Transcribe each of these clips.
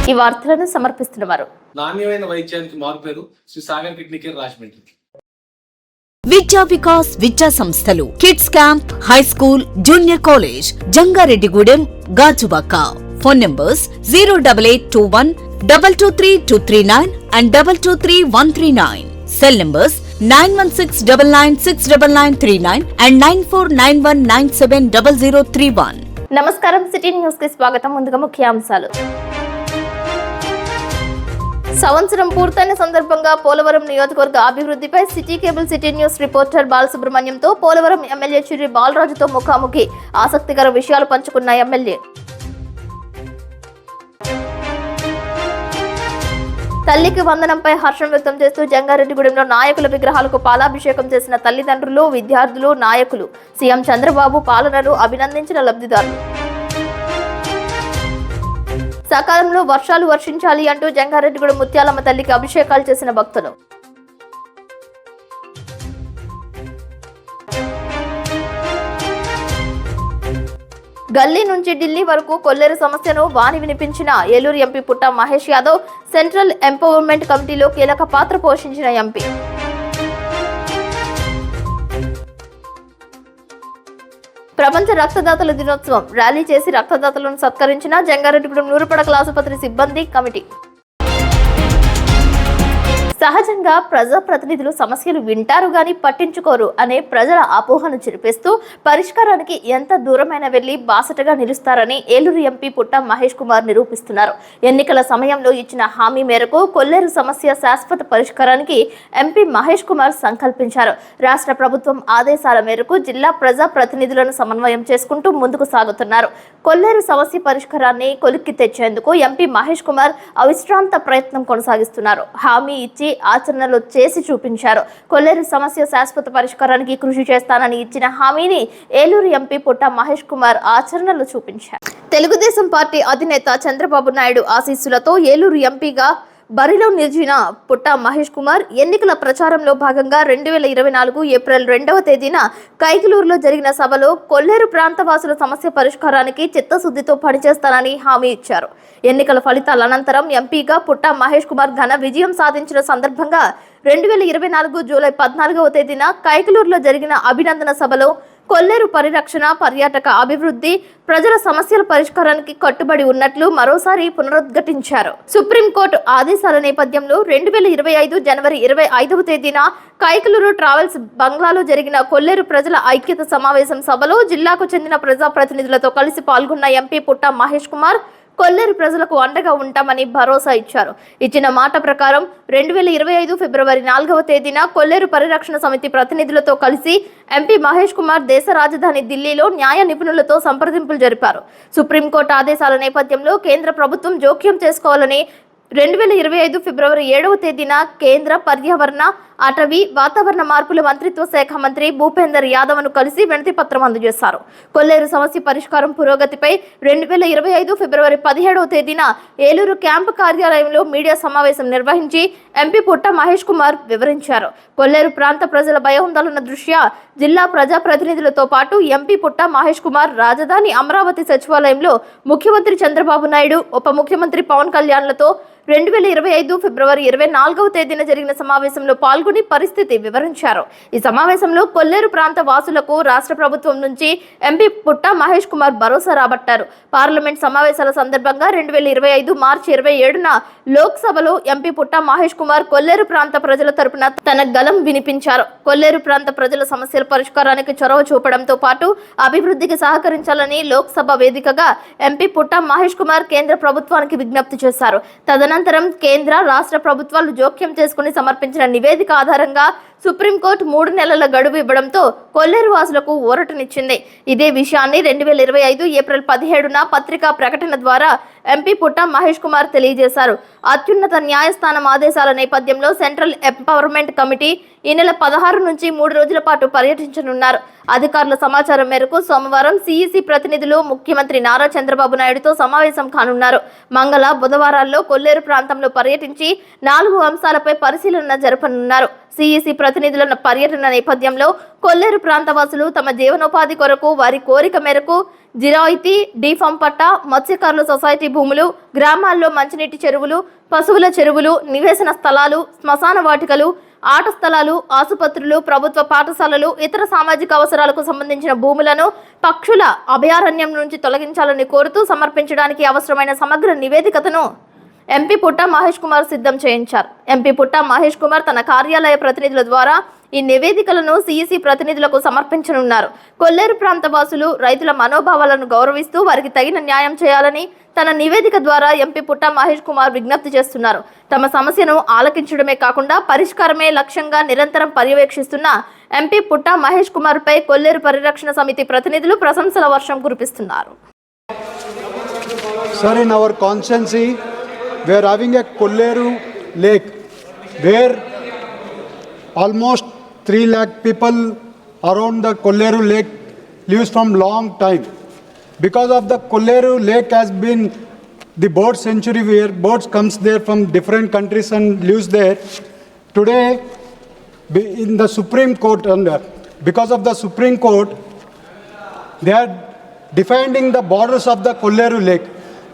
ఈ వార్తలను సమర్పిస్తున్నవారు నాణ్యమైన వైద్యానికి మారుపేరు శ్రీ సాగర్ కిడ్నీ కేర్ రాజమండ్రి. విద్యా వికాస్ విద్యా సంస్థలు kids camp, high school, junior college, Jangareddygudem, Gajuwaka. Phone numbers 08821 223239 and 223139. Cell numbers 9169969939 and 9491970031. నమస్కారం, సిటీ న్యూస్ కి స్వాగతం. ముందుగా ముఖ్యాంశాలు. సంవత్సరం పూర్తయిన సందర్భంగా పోలవరం నియోజకవర్గ అభివృద్ధిపై city cable city news reporter బాలసుబ్రహ్మణ్యంతో పోలవరం ఎమ్మెల్యే చిర్రి బాలరాజుతో ముఖాముఖి ఆసక్తికర విషయాలు పంచుకున్న ఎమ్మెల్యే. తల్లికి వందనంపై హర్షం వ్యక్తం చేస్తూ జంగారెడ్డిగూడెంలో నాయకుల విగ్రహాలకు పాలాభిషేకం చేసిన తల్లిదండ్రులు, విద్యార్థులు, నాయకులు. సీఎం చంద్రబాబు పాలనను అభినందించిన లబ్ధిదారులు. సకాలంలో వర్షాలు వర్షించాలి అంటూ జంగారెడ్డిగూడెం ముత్యాలమ్మ తల్లికి అభిషేకాలు చేసిన భక్తులు. గల్లీ నుంచి ఢిల్లీ వరకు కొల్లేరు సమస్యను వాని వినిపించిన ఏలూరు ఎంపీ పుట్ట మహేష్ యాదవ్. సెంట్రల్ ఎంపవర్మెంట్ కమిటీలో కీలక పాత్ర పోషించిన ఎంపీ. ప్రపంచ రక్తదాతల దినోత్సవం ర్యాలీ చేసి రక్తదాతలను సత్కరించిన జంగారెడ్డిగూడెం నూరుపడకల ఆసుపత్రి సిబ్బంది కమిటీ. సహజంగా ప్రజాప్రతినిధులు సమస్యలు వింటారు గాని పట్టించుకోరు అనే ప్రజల అపోహను చెరిపేస్తూ పరిష్కారానికి ఎంత దూరమైన వెళ్లి బాసటగా నిలుస్తారని ఏలూరు ఎంపీ పుట్ట మహేష్ కుమార్ నిరూపిస్తున్నారు. ఎన్నికల సమయంలో ఇచ్చిన హామీ మేరకు కొల్లేరు సమస్య శాశ్వత పరిష్కారానికి ఎంపీ మహేష్ కుమార్ సంకల్పించారు. రాష్ట్ర ప్రభుత్వం ఆదేశాల మేరకు జిల్లా ప్రజాప్రతినిధులను సమన్వయం చేసుకుంటూ ముందుకు సాగుతున్నారు. కొల్లేరు సమస్య పరిష్కారాన్ని కొలిక్కి తెచ్చేందుకు ఎంపీ మహేష్ కుమార్ అవిశ్రాంత ప్రయత్నం కొనసాగిస్తున్నారు. హామీ ఇచ్చి ఆచరణలో చేసి చూపించారు. కొల్లేరు సమస్య శాశ్వత పరిష్కారానికి కృషి చేస్తానని ఇచ్చిన హామీని ఏలూరు ఎంపీ పుట్ట మహేష్ కుమార్ ఆచరణలో చూపించారు. తెలుగుదేశం పార్టీ అధినేత చంద్రబాబు నాయుడు ఆశీస్సులతో ఏలూరు ఎంపీగా బరిలో నిలిచిన పుట్ట మహేష్ కుమార్ ఎన్నికల ప్రచారంలో భాగంగా 2024 ఏప్రిల్ 2వ తేదీన కైకలూరులో జరిగిన సభలో కొల్లేరు ప్రాంతవాసుల సమస్య పరిష్కారానికి చిత్తశుద్ధితో పనిచేస్తానని హామీ ఇచ్చారు. ఎన్నికల ఫలితాల అనంతరం ఎంపీగా పుట్ట మహేష్ కుమార్ ఘన విజయం సాధించిన సందర్భంగా 2024 జూలై 14వ తేదీన కైకలూరులో జరిగిన అభినందన సభలో కొల్లేరు పరిరక్షణ, పర్యాటక అభివృద్ధి, ప్రజల సమస్యల పరిష్కారానికి కట్టుబడి ఉన్నట్లు మరోసారి పునరుద్ఘాటించారు. సుప్రీంకోర్టు ఆదేశాల నేపథ్యంలో 2025 జనవరి 25వ తేదీన కైకలూరు ట్రావెల్స్ బంగ్లాలో జరిగిన కొల్లేరు ప్రజల ఐక్యత సమావేశం సభలో జిల్లాకు చెందిన ప్రజాప్రతినిధులతో కలిసి పాల్గొన్న ఎంపీ పుట్ట మహేష్ కుమార్ కొల్లేరు ప్రజలకు అండగా ఉంటామని భరోసా ఇచ్చారు. ఇచ్చిన మాట ప్రకారం 2025 ఫిబ్రవరి 4వ తేదీన కొల్లేరు పరిరక్షణ సమితి ప్రతినిధులతో కలిసి ఎంపీ మహేష్ కుమార్ దేశ రాజధాని ఢిల్లీలో న్యాయ నిపుణులతో సంప్రదింపులు జరిపారు. సుప్రీంకోర్టు ఆదేశాల నేపథ్యంలో కేంద్ర ప్రభుత్వం జోక్యం చేసుకోవాలని 2025 ఫిబ్రవరి 7వ తేదీన కేంద్ర పర్యావరణ, అటవీ, వాతావరణ మార్పుల మంత్రిత్వ శాఖ మంత్రి భూపేందర్ యాదవ్ను కలిసి వినతి పత్రం అందజేశారు. కొల్లేరు సమస్య పరిష్కారం పురోగతిపై 2025 ఫిబ్రవరి 17వ తేదీన ఏలూరు క్యాంపు కార్యాలయంలో మీడియా సమావేశం నిర్వహించి ఎంపీ పుట్ట మహేష్ కుమార్ వివరించారు. కొల్లేరు ప్రాంత ప్రజల భయాందోళన దృష్ట్యా జిల్లా ప్రజాప్రతినిధులతో పాటు ఎంపీ పుట్ట మహేష్ కుమార్ రాజధాని అమరావతి సచివాలయంలో ముఖ్యమంత్రి చంద్రబాబు నాయుడు, ఉప ముఖ్యమంత్రి పవన్ కళ్యాణ్లతో 2025 ఫిబ్రవరి 24వ తేదీన జరిగిన సమావేశంలో పాల్గొని పరిస్థితి వివరించారు. ఈ సమావేశంలో కొల్లేరు ప్రాంత వాసులకు రాష్ట్ర ప్రభుత్వం నుంచి ఎంపీ పుట్ట మహేష్ కుమార్ భరోసా రాబట్టారు. పార్లమెంట్ సమావేశాల సందర్భంగా 2025 మార్చి 27న లోక్సభలో ఎంపీ పుట్ట మహేష్ కుమార్ కొల్లేరు ప్రాంత ప్రజల తరపున తన గలం వినిపించారు. కొల్లేరు ప్రాంత ప్రజల సమస్యల పరిష్కారానికి చొరవ చూపడంతో పాటు అభివృద్ధికి సహకరించాలని లోక్సభ వేదికగా ఎంపీ పుట్ట మహేష్ కుమార్ కేంద్ర ప్రభుత్వానికి విజ్ఞప్తి చేశారు. తదనంతరం కేంద్ర, రాష్ట్ర ప్రభుత్వాలు జోక్యం చేసుకుని సమర్పించిన నివేదిక ఆధారంగా సుప్రీంకోర్టు 3 నెలల గడువు ఇవ్వడంతో కొల్లేరు వాసులకు ఊరటనిచ్చింది. ఇదే విషయాన్ని 2025 ఏప్రిల్ 17న పత్రికా ప్రకటన ద్వారా ఎంపీ పుట్ట మహేష్ కుమార్ తెలియజేశారు. అత్యున్నత న్యాయస్థానం ఆదేశాల నేపథ్యంలో సెంట్రల్ ఎంపవర్మెంట్ కమిటీ ఈ నెల 16 నుంచి 3 రోజుల పాటు పర్యటించనున్నారు. అధికారుల సమాచారం మేరకు సోమవారం సిఈసి ప్రతినిధులు ముఖ్యమంత్రి నారా చంద్రబాబు నాయుడుతో సమావేశం కానున్నారు. మంగళ, బుధవారాల్లో కొల్లేరు ప్రాంతంలో పర్యటించి 4 అంశాలపై పరిశీలన జరపనున్నారు. సిఈసి ప్రతినిధుల పర్యటన నేపథ్యంలో కొల్లేరు ప్రాంతవాసులు తమ జీవనోపాధి కొరకు వారి కోరిక మేరకు జిరాయితీ డీఫామ్ పట్టా మత్స్యకారుల సొసైటీ భూములు, గ్రామాల్లో మంచినీటి చెరువులు, పశువుల చెరువులు, నివేశన స్థలాలు, శ్మశాన వాటికలు, ఆట స్థలాలు, ఆసుపత్రులు, ప్రభుత్వ పాఠశాలలు, ఇతర సామాజిక అవసరాలకు సంబంధించిన భూములను పక్షుల అభయారణ్యం నుంచి తొలగించాలని కోరుతూ సమర్పించడానికి అవసరమైన సమగ్ర నివేదికను ఎంపీ పుట్ట మహేష్ కుమార్ సిద్ధం చేయించారు. ఎంపీ పుట్ట మహేష్ కుమార్ తన కార్యాలయ ప్రతినిధుల ద్వారా ఈ నివేదికలను సిఈసి ప్రతినిధులకు సమర్పించనున్నారు. కొల్లేరు ప్రాంత వాసులు రైతుల మనోభావాలను గౌరవిస్తూ వారికి తగిన న్యాయం చేయాలని తన నివేదిక ద్వారా ఎంపీ పుట్ట మహేష్ కుమార్ విజ్ఞప్తి చేస్తున్నారు. తమ సమస్యను ఆలకించడమే కాకుండా పరిష్కారమే లక్ష్యంగా నిరంతరం పర్యవేక్షిస్తున్న ఎంపీ పుట్ట మహేష్ కుమార్ పై కొల్లేరు పరిరక్షణ సమితి ప్రతినిధులు ప్రశంసల వర్షం కురిపిస్తున్నారు. Sir, in our constituency, we are having a Kolleru lake where almost 3 lakh people around the Kolleru lake lives from long time. Because of the Kolleru lake has been the bird sanctuary where birds comes there from different countries and lives there. Today, in the Supreme Court, and because of the Supreme Court, they are defining the borders of the Kolleru lake,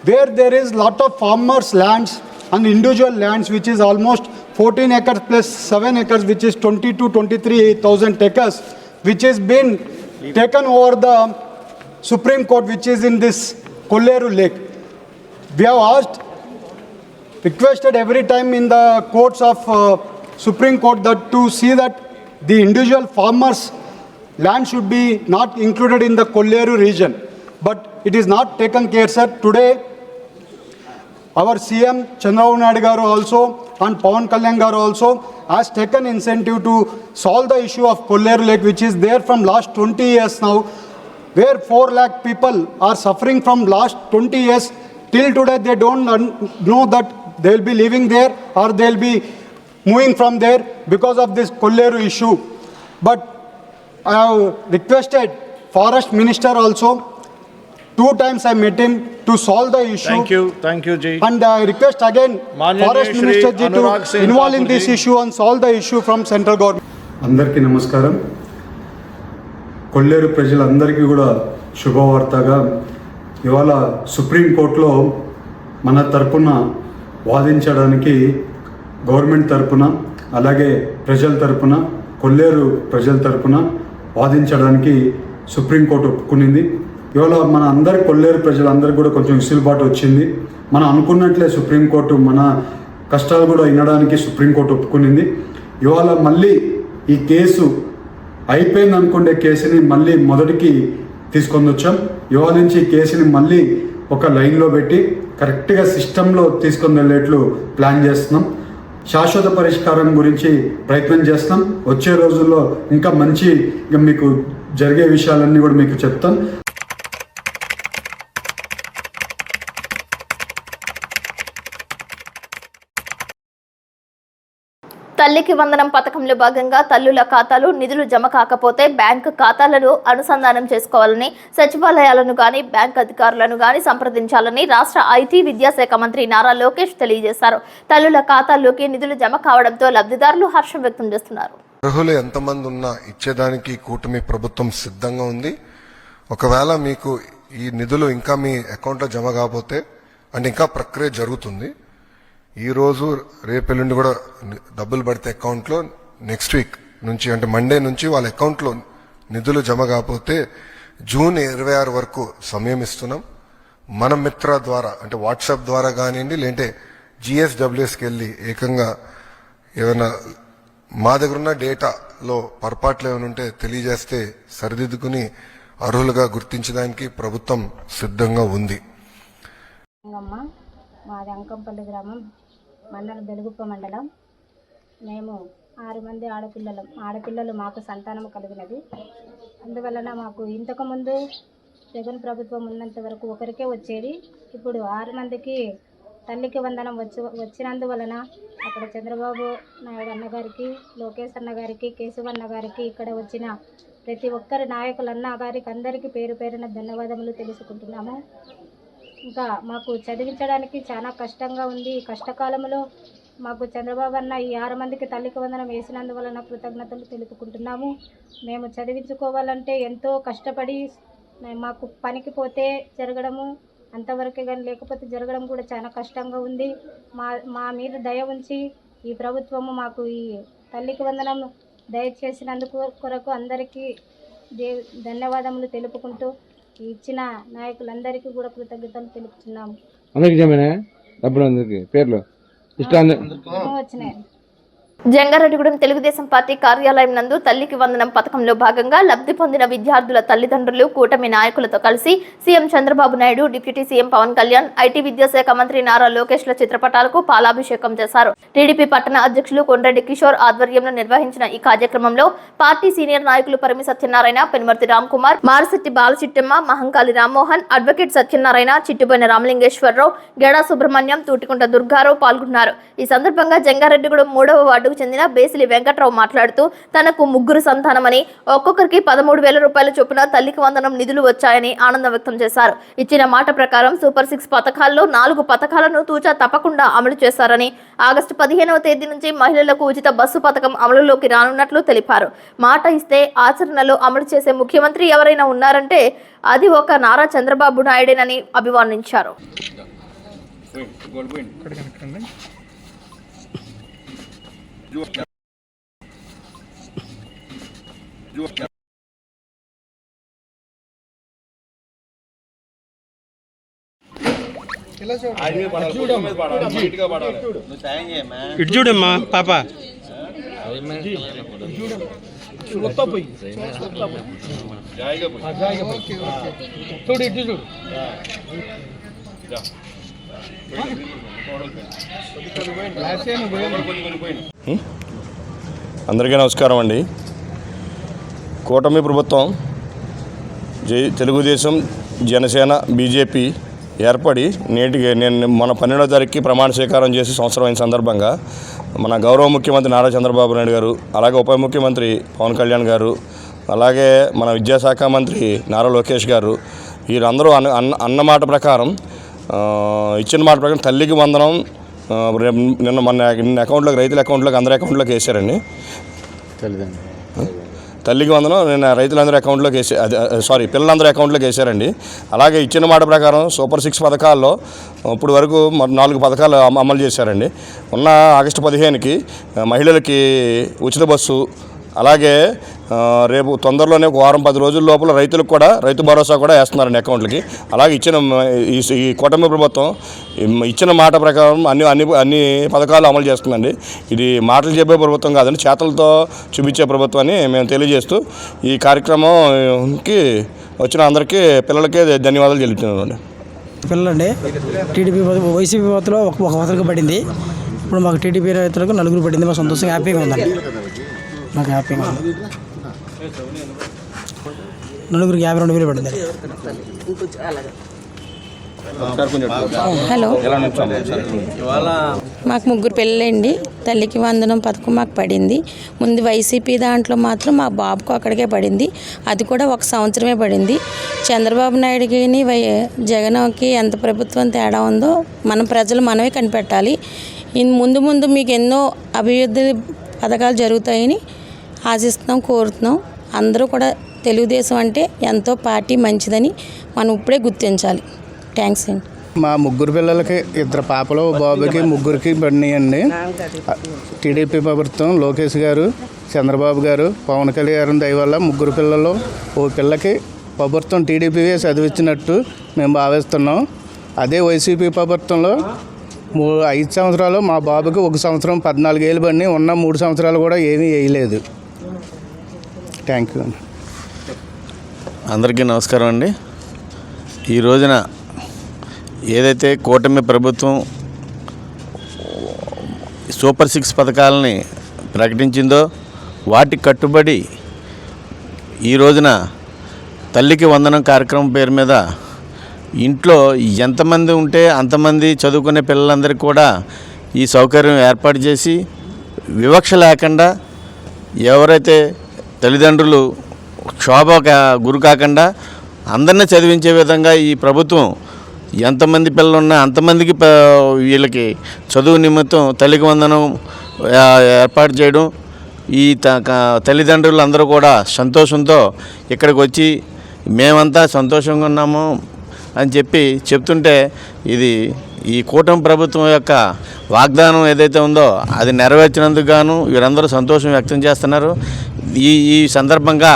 where there is lot of farmers' lands and individual lands, which is almost 14 acres plus 7 acres, which is 20 to 23,000 acres, which has been taken over the Supreme Court, which is in this Kolleru lake. We have asked, requested every time in the courts of Supreme Court that to see that the individual farmers' land should be not included in the Kolleru region. But it is not taken care, sir. Today, our CM Chandrababu Naidu garu also and Pawan Kalyan garu also has taken incentive to solve the issue of Kolleru lake, which is there from last 20 years now, where 4 lakh people are suffering from last 20 years. Till today, they don't know that they will be living there or they will be moving from there because of this Kolleru issue. But I have requested Forest Minister also. 2 times I met him to solve the issue. Thank you, Ji. And I request again Forest Minister Ji to involve in this issue and solve the issue from central government. అందరికీ నమస్కారం. కొల్లేరు ప్రజలందరికీ కూడా శుభవార్తగా ఇవాళ సుప్రీంకోర్టులో మన తరపున వాదించడానికి government తరపున అలాగే ప్రజల తరపున కొల్లేరు ప్రజల తరపున వాదించడానికి సుప్రీంకోర్టు ఒప్పుకునింది. ఇవాళ మన అందరి కొల్లేరు ప్రజలందరికీ కూడా కొంచెం విసులుబాటు వచ్చింది. మనం అనుకున్నట్లే సుప్రీంకోర్టు మన కష్టాలు కూడా వినడానికి సుప్రీంకోర్టు ఒప్పుకునింది. ఇవాళ మళ్ళీ ఈ కేసు అయిపోయింది అనుకునే కేసుని మళ్ళీ మొదటికి తీసుకొని వచ్చాం. ఇవాళ నుంచి ఈ కేసుని మళ్ళీ ఒక లైన్లో పెట్టి కరెక్ట్గా సిస్టంలో తీసుకొని వెళ్ళేట్లు ప్లాన్ చేస్తున్నాం. శాశ్వత పరిష్కారం గురించి ప్రయత్నం చేస్తాం. వచ్చే రోజుల్లో ఇంకా మంచి మీకు జరిగే విషయాలన్నీ కూడా మీకు చెప్తాం. తల్లికి వందనం పథకంలో భాగంగా తల్లుల ఖాతాలు నిధులు జమ కాకపోతే బ్యాంకు ఖాతాలను అనుసంధానం చేసుకోవాలని సచివాలయాలను గాని బ్యాంక్ అధికారులను గాని సంప్రదించాలని రాష్ట్ర ఐటీ విద్యాశాఖ మంత్రి నారా లోకేష్ తెలియజేశారు. తల్లుల ఖాతాల్లోకి నిధులు జమ కావడంతో లబ్ధిదారులు హర్షం వ్యక్తం చేస్తున్నారు. అర్హులు ఎంతమంది ఉన్నా ఇచ్చేదానికి కూటమి ప్రభుత్వం సిద్ధంగా ఉంది. ఒకవేళ మీకు ఈ నిధులు ఇంకా మీ అకౌంట్లో జమ కాకపోతే అంటే ఇంకా ప్రక్రియ జరుగుతుంది. ఈ రోజు రేపెల్లుండి కూడా డబ్బులు పడితే అకౌంట్లో నెక్స్ట్ వీక్ నుంచి అంటే మండే నుంచి వాళ్ళ అకౌంట్లో నిధులు జమ కాకపోతే జూన్ 26 వరకు సమయం ఇస్తున్నాం. మన మిత్ర ద్వారా అంటే వాట్సాప్ ద్వారా కానివ్వండి లేదంటే GSWSకి వెళ్ళి ఏకంగా ఏమైనా మా దగ్గర ఉన్న డేటాలో పొరపాట్లు ఏమైనా ఉంటే తెలియజేస్తే సరిదిద్దుకుని అర్హులుగా గుర్తించడానికి ప్రభుత్వం సిద్ధంగా ఉంది. మాది అంకంపల్లి గ్రామం, మండలం బెలుగుప్ప మండలం. మేము 6 మంది ఆడపిల్లలు మాకు సంతానం కలిగినది. అందువలన మాకు ఇంతకుముందు జగన్ ప్రభుత్వం ఉన్నంత వరకు ఒకరికే వచ్చేది. ఇప్పుడు 6 మందికి తల్లికి వందనం వచ్చినందువలన అక్కడ చంద్రబాబు నాయుడు అన్నగారికి, లోకేష్ అన్నగారికి, కేశవన్న గారికి, ఇక్కడ వచ్చిన ప్రతి ఒక్కరి నాయకులన్న గారికి అందరికీ పేరు పేరున ధన్యవాదములు తెలుసుకుంటున్నాము. ఇంకా మాకు చదివించడానికి చాలా కష్టంగా ఉంది. ఈ కష్టకాలంలో మాకు చంద్రబాబు అన్న ఈ 6 మందికి తల్లికి వందనం వేసినందువలన కృతజ్ఞతలు తెలుపుకుంటున్నాము. మేము చదివించుకోవాలంటే ఎంతో కష్టపడి మాకు పనికి పోతే జరగడము అంతవరకే, కానీ లేకపోతే జరగడం కూడా చాలా కష్టంగా ఉంది. మా మీద దయ ఉంచి ఈ ప్రభుత్వము మాకు ఈ తల్లికి వందనం దయచేసినందుకు కొరకు అందరికీ ధన్యవాదములు తెలుపుకుంటూ ఇచ్చిన నాయకులందరికీ కూడా కృతజ్ఞతలు తెలుపుతున్నాము. అందరికి జమేనా డబ్బులు అందరికి పేర్లు ఇష్టం వచ్చినాయి. జంగారెడ్డిగూడెం తెలుగుదేశం పార్టీ కార్యాలయం నందు తల్లికి వందనం పథకంలో భాగంగా లబ్ధి పొందిన విద్యార్థుల తల్లిదండ్రులు కూటమి నాయకులతో కలిసి CM Chandrababu Naidu, deputy CM Pawan Kalyan, IT విద్యాశాఖ మంత్రి నారా లోకేష్ల చిత్రపటాలకు పాలాభిషేకం చేశారు. టీడీపీ పట్టణ అధ్యక్షులు కొండ్రెడ్డి కిషోర్ ఆధ్వర్యంలో నిర్వహించిన ఈ కార్యక్రమంలో పార్టీ సీనియర్ నాయకులు పరిమి సత్యనారాయణ, పెనుమర్తి రామ్ కుమార్, మారశెట్టి బాలచిట్టమ్మ, మహంకాళి రామ్మోహన్, అడ్వకేట్ సత్యనారాయణ, చిట్టుబోయిన రామలింగేశ్వరరావు, గెడా సుబ్రహ్మణ్యం, తూటికుంట దుర్గారావు పాల్గొన్నారు. ఈ సందర్భంగా జంగారెడ్డిగూడెం 3వ వార్డుకు చెందిన బేసిలి వెంకట్రావు మాట్లాడుతూ తనకు 3 సంతానమని, ఒక్కొక్కరికి 13,000 రూపాయల చొప్పున తల్లికి వందనం నిధులు వచ్చాయని ఆనందం వ్యక్తం చేశారు. ఇచ్చిన మాట ప్రకారం సూపర్ 6 పథకాల్లో 4 పథకాలను తూచా తప్పకుండా అమలు చేశారని, ఆగస్టు 15వ తేదీ నుంచి మహిళలకు ఉచిత బస్సు పథకం అమలులోకి రానున్నట్లు తెలిపారు. మాట ఇస్తే ఆచరణలో అమలు చేసే ముఖ్యమంత్రి ఎవరైనా ఉన్నారంటే అది ఒక నారా చంద్రబాబు నాయుడేనని అభివర్ణించారు. ఇటు చూడమ్మా పాప చూడు ఇటు చూడు. అందరికీ నమస్కారం అండి. కూటమి ప్రభుత్వం తెలుగుదేశం, జనసేన, బీజేపీ ఏర్పడి నేను మన 12వ తారీఖుకి ప్రమాణ స్వీకారం చేసి సంవత్సరం అయిన సందర్భంగా మన గౌరవ ముఖ్యమంత్రి నారా చంద్రబాబు నాయుడు గారు, అలాగే ఉప ముఖ్యమంత్రి పవన్ కళ్యాణ్ గారు, అలాగే మన విద్యాశాఖ మంత్రి నారా లోకేష్ గారు వీరందరూ అన్న మాట ప్రకారం, ఇచ్చిన మాట ప్రకారం తల్లికి వందనం నిన్న అకౌంట్లోకి, రైతుల అకౌంట్లోకి, అందరి అకౌంట్లోకి వేసారండి. తల్లికి వందనం నిన్న రైతులందరి అకౌంట్లోకి పిల్లలందరి అకౌంట్లోకి వేసారండి. అలాగే ఇచ్చిన మాట ప్రకారం సూపర్ 6 పథకాల్లో ఇప్పుడు వరకు 4 పథకాలు అమలు చేశారండి. ఉన్న ఆగస్టు 15కి మహిళలకి ఉచిత బస్సు, అలాగే రేపు తొందరలోనే ఒక వారం 10 రోజుల లోపల రైతులకు కూడా రైతు భరోసా కూడా వేస్తున్నారండి అకౌంట్లకి. అలాగే ఈ కూటమి ప్రభుత్వం ఇచ్చిన మాట ప్రకారం అన్ని పథకాలు అమలు చేస్తుందండి. ఇది మాటలు చెప్పే ప్రభుత్వం కాదండి, చేతలతో చూపించే ప్రభుత్వం అని మేము తెలియజేస్తూ ఈ కార్యక్రమంకి వచ్చిన అందరికీ పిల్లలకే ధన్యవాదాలు తెలుపుతున్నామండి. పిల్లలండి టీడీపీ వైసీపీ పథలో ఒక పథకం పడింది. ఇప్పుడు మాకు టీడీపీ రైతులకు 4 పడింది. మాకు సంతోషంగా హ్యాపీగా ఉందండి. నాకు హ్యాపీగా ఉంది. 4కి 52,000 పడింది. హలో, మాకు 3 పిల్లలండి. తల్లికి వందనం పథకం మాకు పడింది. ముందు వైసీపీ దాంట్లో మాత్రం మా బాబుకు అక్కడికే పడింది. అది కూడా 1 సంవత్సరమే పడింది. చంద్రబాబు నాయుడుకి జగన్కి ఎంత ప్రభుత్వం తేడా ఉందో మనం ప్రజలు మనమే కనిపెట్టాలి. ముందు మీకు ఎన్నో అభివృద్ధి పథకాలు జరుగుతాయని ఆశిస్తున్నాం, కోరుతున్నాం. అందరూ కూడా తెలుగుదేశం అంటే ఎంతో పార్టీ మంచిదని మనం ఇప్పుడే గుర్తించాలి. థ్యాంక్స్ అండి. మా 3 పిల్లలకి 2 పాపలు, బాబుకి 3కి పడినాయండి. టీడీపీ ప్రభుత్వం, లోకేష్ గారు, చంద్రబాబు గారు, పవన్ కళ్యాణ్ గారి దయ వల్ల 3 పిల్లలు, ఓ పిల్లకి ప్రభుత్వం టీడీపీ చదివించినట్టు మేము భావిస్తున్నాం. అదే వైసీపీ ప్రభుత్వంలో 5 సంవత్సరాలు మా బాబుకి 1 సంవత్సరం 14 ఏళ్ళు పడినాయి. ఉన్న 3 సంవత్సరాలు కూడా ఏమీ వేయలేదు. Thank you. అందరికీ నమస్కారం అండి. ఈ రోజున ఏదైతే కూటమి ప్రభుత్వం సూపర్ 6 పథకాలని ప్రకటించిందో వాటికి కట్టుబడి ఈ రోజున తల్లికి వందనం కార్యక్రమం పేరు మీద ఇంట్లో ఎంతమంది ఉంటే అంతమంది చదువుకునే పిల్లలందరికీ కూడా ఈ సౌకర్యం ఏర్పాటు చేసి వివక్ష లేకుండా ఎవరైతే తల్లిదండ్రులు క్షోభ గురి కాకుండా అందరినీ చదివించే విధంగా ఈ ప్రభుత్వం ఎంతమంది పిల్లలు ఉన్నా అంతమందికి వీళ్ళకి చదువు నిమిత్తం తల్లికి వందనం ఏర్పాటు చేయడం, ఈ తల్లిదండ్రులు అందరూ కూడా సంతోషంతో ఇక్కడికి వచ్చి మేమంతా సంతోషంగా ఉన్నాము అని చెప్తుంటే ఇది ఈ కూటమి ప్రభుత్వం యొక్క వాగ్దానం ఏదైతే ఉందో అది నెరవేర్చినందుకు గాను వీరందరూ సంతోషం వ్యక్తం చేస్తున్నారు. ఈ సందర్భంగా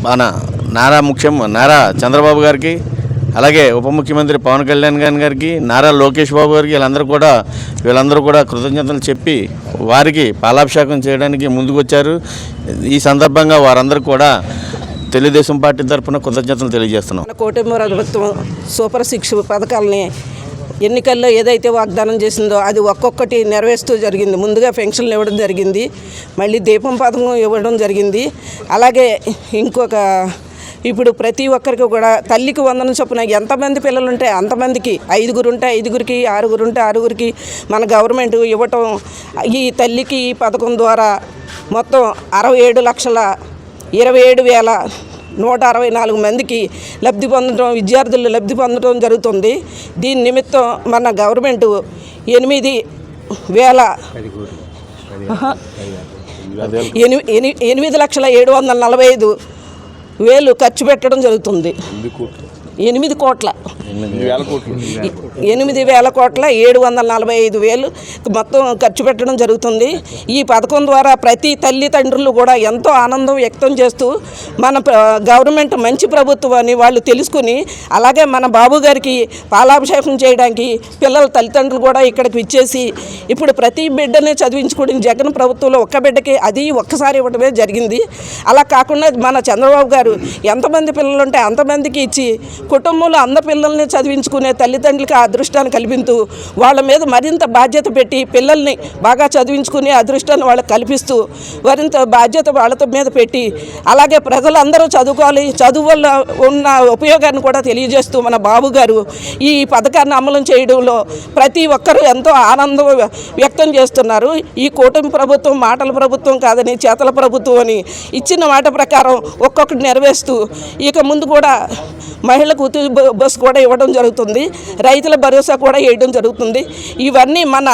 మన నారా చంద్రబాబు గారికి, అలాగే ఉప ముఖ్యమంత్రి పవన్ కళ్యాణ్ గారికి, నారా లోకేష్ బాబు గారికి వీళ్ళందరూ కూడా కృతజ్ఞతలు చెప్పి వారికి పాలాభిషేకం చేయడానికి ముందుకొచ్చారు. ఈ సందర్భంగా వారందరూ కూడా తెలుగుదేశం పార్టీ తరఫున కృతజ్ఞతలు తెలియజేస్తున్నాం. కూటమి ప్రభుత్వం సూపర్ 6 పథకాలని ఎన్నికల్లో ఏదైతే వాగ్దానం చేసిందో అది ఒక్కొక్కటి నెరవేరుస్తూ జరిగింది. ముందుగా పెన్షన్లు ఇవ్వడం జరిగింది, మళ్ళీ దీపం పథకం ఇవ్వడం జరిగింది. అలాగే ఇప్పుడు ప్రతి ఒక్కరికి కూడా తల్లికి వందనం చొప్పున ఎంతమంది పిల్లలు ఉంటే అంతమందికి 5 ఉంటే 5కి, 6 ఉంటే 6కి మన గవర్నమెంట్ ఇవ్వటం. ఈ తల్లికి ఈ పథకం ద్వారా మొత్తం 67,27,164 మందికి విద్యార్థులు లబ్ధి పొందడం జరుగుతుంది. దీని నిమిత్తం మన గవర్నమెంట్ 8,745,000 ఖర్చు పెట్టడం జరుగుతుంది. 8,745,000 మొత్తం ఖర్చు పెట్టడం జరుగుతుంది. ఈ పథకం ద్వారా ప్రతి తల్లిదండ్రులు కూడా ఎంతో ఆనందం వ్యక్తం చేస్తూ మన గవర్నమెంట్ మంచి ప్రభుత్వం అని వాళ్ళు తెలుసుకుని, అలాగే మన బాబు గారికి పాలాభిషేకం చేయడానికి పిల్లల తల్లిదండ్రులు కూడా ఇక్కడికి ఇచ్చేసి ఇప్పుడు ప్రతి బిడ్డని చదివించుకోవడం జగన్ ప్రభుత్వంలో ఒక్క బిడ్డకి అది ఒక్కసారి ఇవ్వడమే జరిగింది. అలా కాకుండా మన చంద్రబాబు గారు ఎంతమంది పిల్లలు ఉంటే అంతమందికి ఇచ్చి కుటుంబంలో అందరి పిల్లల్ని చదివించుకునే తల్లిదండ్రులకి ఆ అదృష్టాన్ని కల్పిస్తూ వాళ్ళ మీద మరింత బాధ్యత పెట్టి పిల్లల్ని బాగా చదివించుకునే అదృష్టాన్ని వాళ్ళకి కల్పిస్తూ మరింత బాధ్యత వాళ్ళతో మీద పెట్టి, అలాగే ప్రజలందరూ చదువుకోవాలి, చదువు వల్ల ఉన్న ఉపయోగాన్ని కూడా తెలియజేస్తూ మన బాబు గారు ఈ పథకాన్ని అమలు చేయడంలో ప్రతి ఒక్కరూ ఎంతో ఆనందం వ్యక్తం చేస్తున్నారు. ఈ కూటమి ప్రభుత్వం మాటల ప్రభుత్వం కాదని చేతల ప్రభుత్వం అని ఇచ్చిన మాట ప్రకారం ఒక్కొక్కటి నెరవేరుస్తూ ఇక ముందు కూడా మహిళలకు బస్సు కూడా ఇవ్వడం జరుగుతుంది, రైతుల భరోసా కూడా వేయడం జరుగుతుంది. ఇవన్నీ మన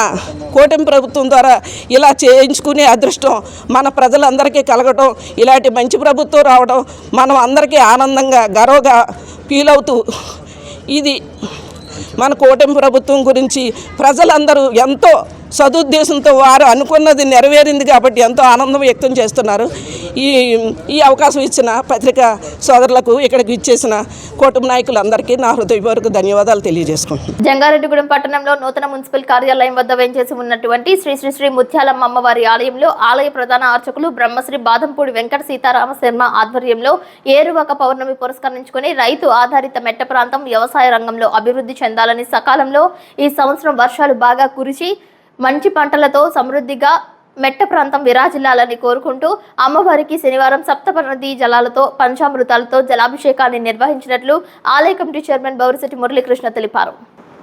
కూటమి ప్రభుత్వం ద్వారా ఇలా చేయించుకునే అదృష్టం మన ప్రజలందరికీ కలగటం, ఇలాంటి మంచి ప్రభుత్వం రావడం మనం అందరికీ ఆనందంగా గర్వంగా ఫీల్ అవుతూ ఇది మన కూటమి ప్రభుత్వం గురించి ప్రజలందరూ ఎంతో సదుద్దేశంతో వారు అనుకున్నది నెరవేరింది కాబట్టి ఎంతో ఆనందం వ్యక్తం చేస్తున్నారు. ఈ అవకాశం ఇచ్చిన పత్రికా సోదరులకు, ఇక్కడికి ఇచ్చేసిన కూటమి నాయకులందరికీ నా హృదయపూర్వక ధన్యవాదాలు తెలియజేసుకుంటున్నాను. జంగారెడ్డిగూడెం పట్టణంలో నూతన మున్సిపల్ కార్యాలయం వద్ద వేంచేసి ఉన్నటువంటి శ్రీ శ్రీ శ్రీ ముత్యాలమ్మ అమ్మవారి ఆలయంలో ఆలయ ప్రధాన అర్చకులు బ్రహ్మశ్రీ బాదంపూడి వెంకట సీతారామ శర్మ ఆధ్వర్యంలో ఏరువాక పౌర్ణమి పురస్కరించుకుని రైతు ఆధారిత మెట్ట ప్రాంతం వ్యవసాయ రంగంలో అభివృద్ధి చెందాలని, సకాలంలో ఈ సంవత్సరం వర్షాలు బాగా కురిసి మంచి పంటలతో సమృద్ధిగా మెట్ట ప్రాంతం విరాజిల్లాలని కోరుకుంటూ అమ్మవారికి శనివారం సప్తపనది జలాలతో పంచామృతాలతో జలాభిషేకాన్ని నిర్వహించినట్లు ఆలయ కమిటీ చైర్మన్ బౌరిశెట్టి మురళీకృష్ణ తెలిపారు.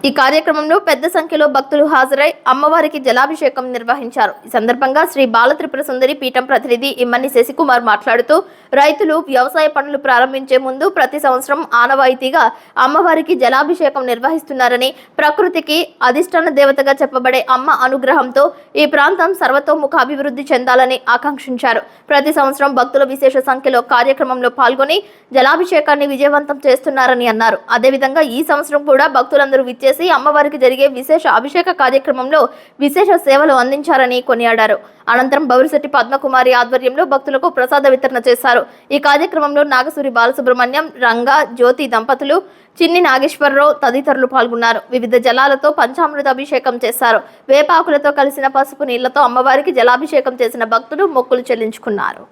ఈ కార్యక్రమంలో పెద్ద సంఖ్యలో భక్తులు హాజరై అమ్మవారికి జలాభిషేకం నిర్వహించారు. ఈ సందర్భంగా శ్రీ బాలత్రిపుర సుందరి పీఠం ప్రతినిధి ఇమ్మని శశికుమార్ మాట్లాడుతూ రైతులు వ్యవసాయ పనులు ప్రారంభించే ముందు ప్రతి సంవత్సరం ఆనవాయితీగా అమ్మవారికి జలాభిషేకం నిర్వహిస్తున్నారని, ప్రకృతికి అధిష్టాన దేవతగా చెప్పబడే అమ్మ అనుగ్రహంతో ఈ ప్రాంతం సర్వతోముఖ అభివృద్ధి చెందాలని ఆకాంక్షించారు. ప్రతి సంవత్సరం భక్తులు విశేష సంఖ్యలో కార్యక్రమంలో పాల్గొని జలాభిషేకాన్ని విజయవంతం చేస్తున్నారని అన్నారు. అదేవిధంగా ఈ సంవత్సరం కూడా భక్తులందరూ విచ్చేసి అమ్మవారికి జరిగే విశేష అభిషేక కార్యక్రమంలో విశేష సేవలు అందించారని కొనియాడారు. అనంతరం బౌరిశెట్టి పద్మకుమారి ఆధ్వర్యంలో భక్తులకు ప్రసాద వితరణ చేశారు. ఈ కార్యక్రమంలో నాగసూరి బాలసుబ్రహ్మణ్యం, రంగా, జ్యోతి దంపతులు, చిన్ని నాగేశ్వరరావు తదితరులు పాల్గొన్నారు. వివిధ జలాలతో పంచామృత అభిషేకం చేశారు. వేపాకులతో కలిసిన పసుపు నీళ్లతో అమ్మవారికి జలాభిషేకం చేసిన భక్తులు మొక్కులు చెల్లించుకున్నారు.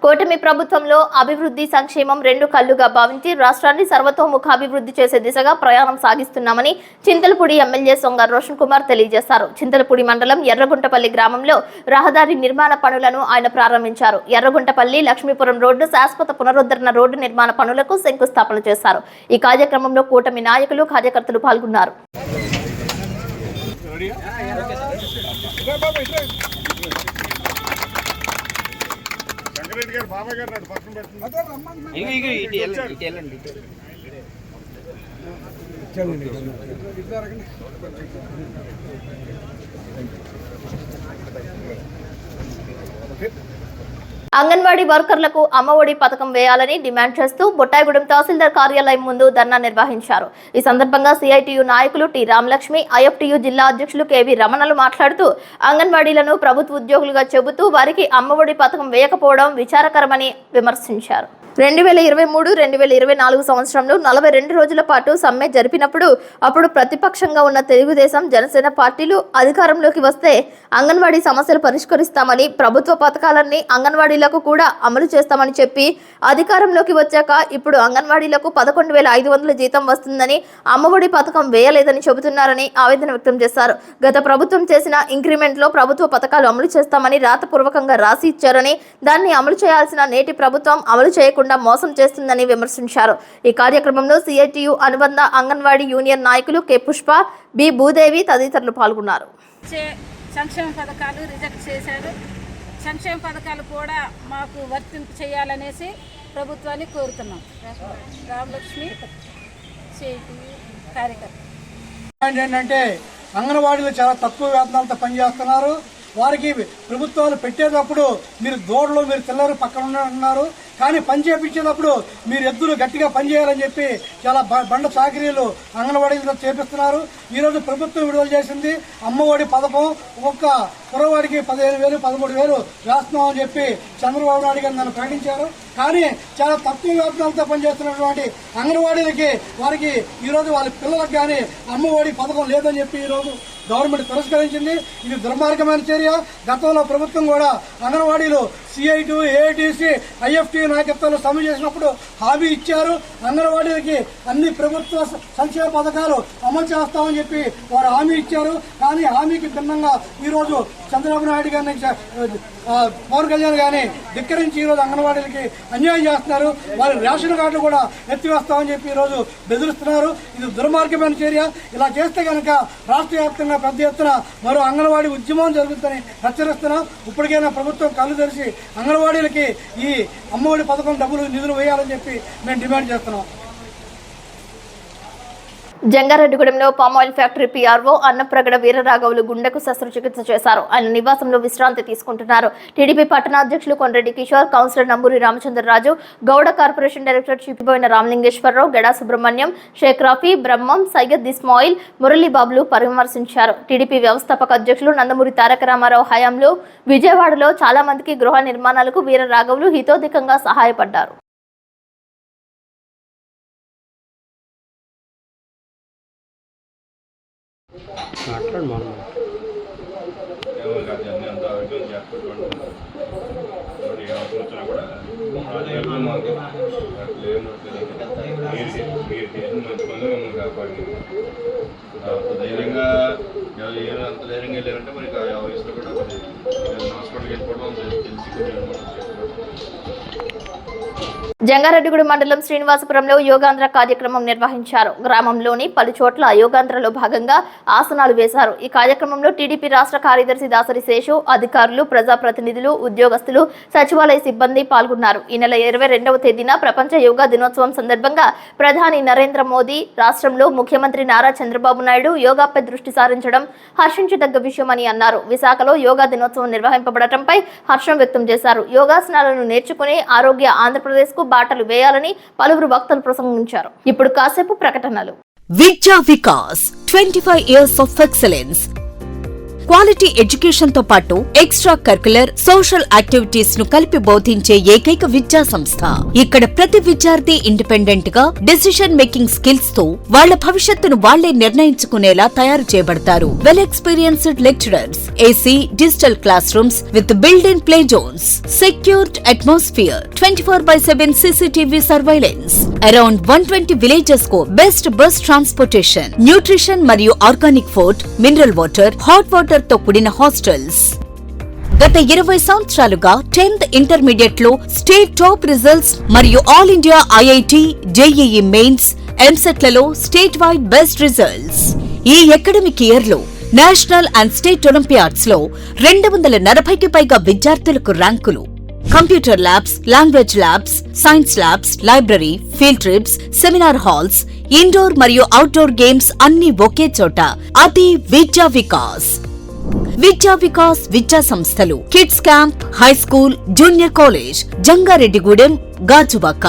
కూటమి ప్రభుత్వంలో అభివృద్ధి సంక్షేమం రెండు కళ్లుగా భావించి రాష్ట్రాన్ని సర్వతోముఖ అభివృద్ధి చేసే దిశగా ప్రయాణం సాగిస్తున్నామని చింతలపూడి ఎమ్మెల్యే సొంగ రోషన్ కుమార్ తెలియజేశారు. చింతలపూడి మండలం ఎర్రగుంటపల్లి గ్రామంలో రహదారి నిర్మాణ పనులను ఆయన ప్రారంభించారు. ఎర్రగుంటపల్లి లక్ష్మీపురం రోడ్డు శాశ్వత పునరుద్ధరణ రోడ్డు నిర్మాణ పనులకు శంకుస్థాపన చేశారు. ఈ కార్యక్రమంలో కూటమి నాయకులు కార్యకర్తలు పాల్గొన్నారు. అంగన్వాడీ వర్కర్లకు అమ్మఒడి పథకం వేయాలని డిమాండ్ చేస్తూ బొట్టాయిగూడెం తహసీల్దార్ కార్యాలయం ముందు ధర్నా నిర్వహించారు. ఈ సందర్భంగా సిఐటియు నాయకులు టి రామలక్ష్మి, ఐఎఫ్టియు జిల్లా అధ్యక్షులు కెవి రమణలు మాట్లాడుతూ అంగన్వాడీలను ప్రభుత్వ ఉద్యోగులుగా చెబుతూ వారికి అమ్మఒడి పథకం వేయకపోవడం విచారకరమని విమర్శించారు. 2023-2024 సంవత్సరంలో 42 రోజుల పాటు సమ్మె జరిపినప్పుడు అప్పుడు ప్రతిపక్షంగా ఉన్న తెలుగుదేశం, జనసేన పార్టీలు అధికారంలోకి వస్తే అంగన్వాడీ సమస్యలు పరిష్కరిస్తామని, ప్రభుత్వ పథకాలన్నీ అంగన్వాడీలకు కూడా అమలు చేస్తామని చెప్పి అధికారంలోకి వచ్చాక ఇప్పుడు అంగన్వాడీలకు 11,500 జీతం వస్తుందని, అమ్మఒడి పథకం వేయలేదని చెబుతున్నారని ఆవేదన వ్యక్తం చేశారు. గత ప్రభుత్వం చేసిన ఇంక్రిమెంట్లో ప్రభుత్వ పథకాలు అమలు చేస్తామని రాతపూర్వకంగా రాసి ఇచ్చారని, దాన్ని అమలు చేయాల్సిన నేటి ప్రభుత్వం అమలు చేయకుండా మోసం చేస్తుందని విమర్శించారు. ఈ కార్యక్రమంలో సిఐటియు అనుబంధ అంగన్వాడీ యూనియన్ నాయకులు కె పుష్ప, బి భూదేవి తదితరులు పాల్గొన్నారు. సంక్షేమ పథకాలు రిజెక్ట్ చేశారు. సంక్షేమ పథకాలు కూడా మాకు వర్తింపు చేయాలనేసి ప్రభుత్వాన్ని కోరుతున్నాం. రామలక్ష్మి కార్యకర్త. ఏంటంటే అంగన్వాడీలు చాలా తక్కువ వేతనాలతో పనిచేస్తున్నారు. వారికి ప్రభుత్వాలు పెట్టేటప్పుడు మీరు దూడలు మీరు తెల్లరు పక్కన ఉన్నారు, కానీ పని చేపించేటప్పుడు మీరు ఎద్దులు గట్టిగా పనిచేయాలని చెప్పి చాలా బండ చాకరీలు అంగన్వాడీలతో చేపిస్తున్నారు. ఈరోజు ప్రభుత్వం విడుదల చేసింది అమ్మఒడి పథకం. ఒక్కొక్క కుర్రవాడికి 15,000, 13,000 వేస్తున్నామని చెప్పి చంద్రబాబు నాయుడు గారు నన్ను ప్రకటించారు. కానీ చాలా తక్కువ వేతనాలతో పనిచేస్తున్నటువంటి అంగన్వాడీలకి వారికి ఈరోజు వాళ్ళ పిల్లలకు కానీ అమ్మఒడి పథకం లేదని చెప్పి ఈరోజు గవర్నమెంట్ తిరస్కరించింది. ఇది దుర్మార్గమైన చర్య. గతంలో ప్రభుత్వం కూడా అంగన్వాడీలు సిఐటి, ఏఐటిసి, ఐఎఫ్టి నాయకత్వంలో సమ్మె చేసినప్పుడు హామీ ఇచ్చారు. అంగన్వాడీలకి అన్ని ప్రభుత్వ సంక్షేమ పథకాలు అమలు చేస్తామని చెప్పి వారు హామీ ఇచ్చారు. కానీ హామీకి భిన్నంగా ఈరోజు చంద్రబాబు నాయుడు గారిని, పవన్ కళ్యాణ్ గారిని ధిక్కరించి ఈరోజు అంగన్వాడీలకి అన్యాయం చేస్తున్నారు. వారి రేషన్ కార్డులు కూడా ఎత్తివేస్తామని చెప్పి ఈరోజు బెదిరిస్తున్నారు. ఇది దుర్మార్గమైన చర్య. ఇలా చేస్తే కనుక రాష్ట్ర వ్యాప్తంగా పెద్ద ఎత్తున మరో అంగన్వాడీ ఉద్యమం జరుగుతుందని హెచ్చరిస్తున్నాం. ఇప్పటికైనా ప్రభుత్వం కళ్ళు తెరిచి అంగన్వాడీలకి ఈ అమ్మఒడి పథకం నిధులు వేయాలని చెప్పి మేము డిమాండ్ చేస్తున్నాం. జంగారెడ్డిగూడెంలో పామాయిల్ ఫ్యాక్టరీ పీఆర్ఓ అన్నప్రగడ వీరరాఘవులు గుండెకు శస్త్రచికిత్స చేశారు. ఆయన నివాసంలో విశ్రాంతి తీసుకుంటున్నారు. టీడీపీ పట్టణాధ్యక్షులు Kondreddy Kishore, councillor Namburi Ramachandraraju, Gouda corporation director Chippiboina Ramalingeswararao, Geda Subrahmanyam, Sheikh Rafi, Brahmam, Syed Ismail, మురళీబాబులు పరామర్శించారు. టీడీపీ వ్యవస్థాపక అధ్యక్షులు నందమూరి తారక రామారావు హయాంలో విజయవాడలో చాలా మందికి గృహ నిర్మాణాలకు వీరరాఘవులు హితోధికంగా సహాయపడ్డారు. ధైర్యంగా అంత ధైర్యంగా వెళ్ళారంటే మరి ఆ వయసులో కూడా హాస్పిటల్కి వెళ్ళిపోవడం తెలిసి జంగారెడ్డిగూడెం మండలం శ్రీనివాసపురంలో యోగాంధ్ర కార్యక్రమం నిర్వహించారు. గ్రామంలోని పలు చోట్ల యోగాంధ్రలో భాగంగా ఆసనాలు వేశారు. ఈ కార్యక్రమంలో టీడీపీ రాష్ట్ర కార్యదర్శి దాసరి శేషు, అధికారులు, ప్రజాప్రతినిధులు, ఉద్యోగస్తులు, సచివాలయ సిబ్బంది పాల్గొన్నారు. ఈ నెల 22వ తేదీన ప్రపంచ యోగా దినోత్సవం సందర్భంగా ప్రధాని నరేంద్ర మోదీ, రాష్ట్రంలో ముఖ్యమంత్రి నారా చంద్రబాబు నాయుడు యోగాపై దృష్టి సారించడం హర్షించదగ్గ విషయమని అన్నారు. విశాఖలో యోగా దినోత్సవం నిర్వహింపబడటంపై హర్షం వ్యక్తం చేశారు. యోగాసనాలను నేర్చుకుని ఆరోగ్య ఆంధ్రప్రదేశ్ కు బాటలు వేయాలని పలువురు వక్తలు ప్రసంగించారు. ఇప్పుడు కాసేపు ప్రకటనలు. విద్యా Vikas 25 years of excellence. Quality education తో పాటు ఎక్స్ట్రా కరికులర్ సోషల్ యాక్టివిటీస్ ను కలిపి బోధించే ఏకైక విద్యా సంస్థ. ఇక్కడ ప్రతి విద్యార్థి ఇండిపెండెంట్ గా డెసిషన్ మేకింగ్ స్కిల్స్ తో వాళ్ళ భవిష్యత్తును వాళ్లే నిర్ణయించుకునేలా తయారు చేయబడతారు. Well experienced lecturers, AC digital class rooms with built-in play zones, secured atmosphere, 24/7 CCTV surveillance, around 120 villages కు బెస్ట్ బస్ ట్రాన్స్పోర్టేషన్, న్యూట్రిషన్ మరియు organic food, mineral water, hot water తో కూడిన హాస్టల్స్. గత 20 సంవత్సరాలుగా 10th ఇంటర్మీడియట్ లో స్టేట్ టాప్ రిజల్ట్స్ మరియు all India IIT, JEE mains, EAMCET లలో state wide best results. ఈ అకాడమిక్ ఇయర్ లో నేషనల్ అండ్ స్టేట్ ఒలింపియాడ్స్ లో 240కి పైగా విద్యార్థులకు ర్యాంకులు. Computer labs, language labs, science labs, library, field trips, seminar halls, indoor మరియు అవుట్డోర్ గేమ్స్ అన్ని ఒకే చోట. అది విద్యా వికాస్. విద్యా వికాస్ విద్యా సంస్థలు kids camp, high school, junior college, Jangareddygudem, Gajuwaka.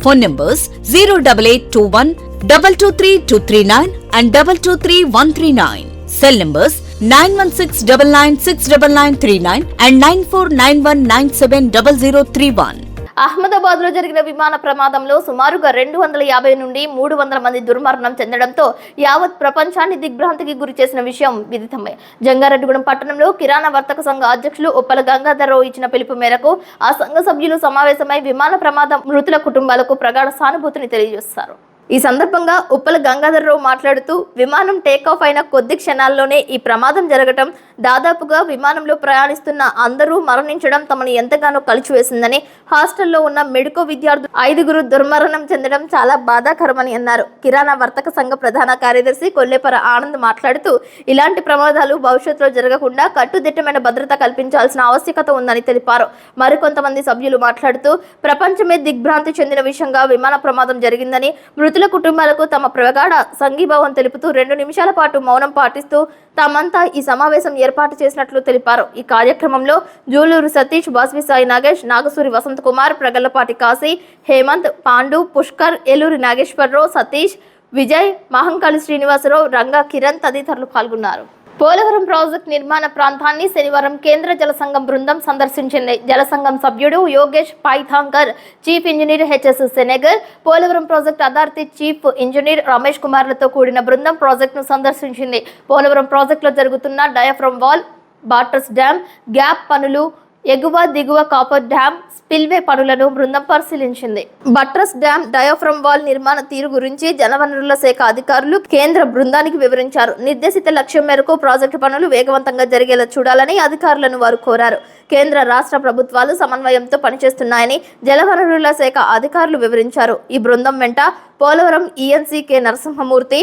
Phone numbers 08821 223239 and 223139. Cell numbers 9169969939 and 9491970031. Ahmedabad లో జరిగిన విమాన ప్రమాదంలో సుమారుగా 250 నుండి 300 మంది దుర్మరణం చెందడంతో యావత్ ప్రపంచాన్ని దిగ్భ్రాంతికి గురి చేసిన విషయం విదితమే. జంగారెడ్డిగూడెం పట్టణంలో కిరాణా వర్తక సంఘ అధ్యక్షులు ఉప్పల గంగాధరరావు ఇచ్చిన పిలుపు మేరకు ఆ సంఘ సభ్యులు సమావేశమై విమాన ప్రమాదం మృతుల కుటుంబాలకు ప్రగాఢ సానుభూతిని తెలియజేశారు. ఈ సందర్భంగా ఉప్పల గంగాధరరావు మాట్లాడుతూ విమానం టేకాఫ్ అయిన కొద్ది క్షణాల్లోనే ఈ ప్రమాదం జరగటం, దాదాపుగా విమానంలో ప్రయాణిస్తున్న అందరూ మరణించడం తమను ఎంతగానో కలిచివేసిందని, హాస్టల్లో ఉన్న మెడికో విద్యార్థులు 5 దుర్మరణం చెందడం చాలా బాధాకరమని అన్నారు. కిరాణా వర్తక సంఘ ప్రధాన కార్యదర్శి కొల్లేపర ఆనంద్ మాట్లాడుతూ ఇలాంటి ప్రమాదాలు భవిష్యత్తులో జరగకుండా కట్టుదిట్టమైన భద్రత కల్పించాల్సిన ఆవశ్యకత ఉందని తెలిపారు. మరికొంతమంది సభ్యులు మాట్లాడుతూ ప్రపంచమే దిగ్భ్రాంతి చెందిన విషయంగా విమాన ప్రమాదం జరిగిందని, మృతుల కుటుంబాలకు తమ ప్రగాఢ సంఘీభావం తెలుపుతూ 2 నిమిషాల పాటు మౌనం పాటిస్తూ తామంతా ఈ సమావేశం ఏర్పాటు చేసినట్లు తెలిపారు. ఈ కార్యక్రమంలో జూలూరు సతీష్, బాస్వి సాయి నాగేష్, నాగసూరి వసంత్ కుమార్, ప్రగల్లపాటి కాశీ, హేమంత్, పాండు, పుష్కర్, ఏలూరి నాగేశ్వరరావు, సతీష్, విజయ్, మహంకాళి శ్రీనివాసరావు, రంగా, కిరణ్ తదితరులు పాల్గొన్నారు. పోలవరం ప్రాజెక్టు నిర్మాణ ప్రాంతాన్ని శనివారం కేంద్ర జలసంఘం బృందం సందర్శించింది. జలసంఘం సభ్యుడు Yogesh Paithankar, chief engineer HS Senegar, Polavaram project authority chief engineer Ramesh కుమార్లతో కూడిన బృందం ప్రాజెక్టును సందర్శించింది. పోలవరం ప్రాజెక్టులో జరుగుతున్న diaphragm wall, buttress dam, gap పనులు, ఎగువ దిగువ కాపర్ డ్యామ్, స్పిల్వే పనులను బృందం పరిశీలించింది. బట్రస్ డ్యామ్, డయాఫ్రమ్ వాల్ నిర్మాణ తీరు గురించి జలవనరుల శాఖ అధికారులు కేంద్ర బృందానికి వివరించారు. నిర్దేశిత లక్ష్యం మేరకు ప్రాజెక్టు పనులు వేగవంతంగా జరిగేలా చూడాలని అధికారులను వారు కోరారు. కేంద్ర రాష్ట్ర ప్రభుత్వాలు సమన్వయంతో పనిచేస్తున్నాయని జలవనరుల శాఖ అధికారులు వివరించారు. ఈ బృందం వెంట పోలవరం ENC కె నరసింహమూర్తి,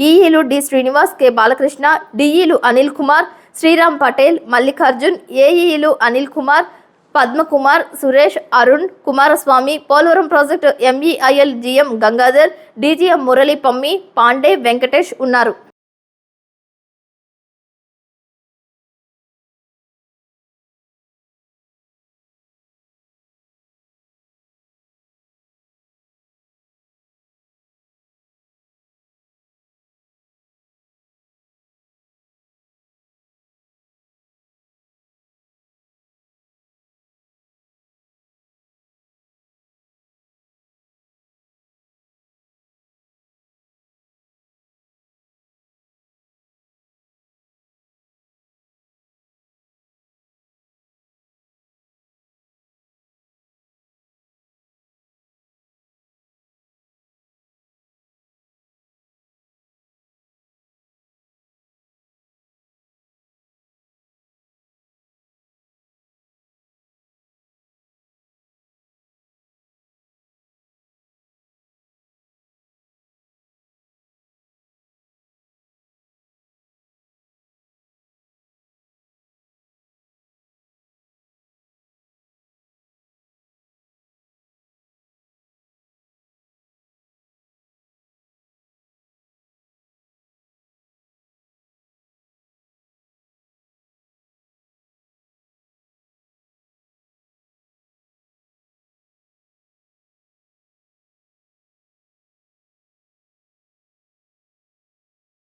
ఈఈలు డి శ్రీనివాస్, కె బాలకృష్ణ, డిఈలు అనిల్ కుమార్, శ్రీరామ్ పటేల్, మల్లికార్జున్, ఏఈలు Anil Kumar, Padmakumar, Suresh, Arun, Kumaraswamy, Polavaram project MEIL GM Gangadhar, DGM Murali, Pammi, Pandey, Venkatesh ఉన్నారు.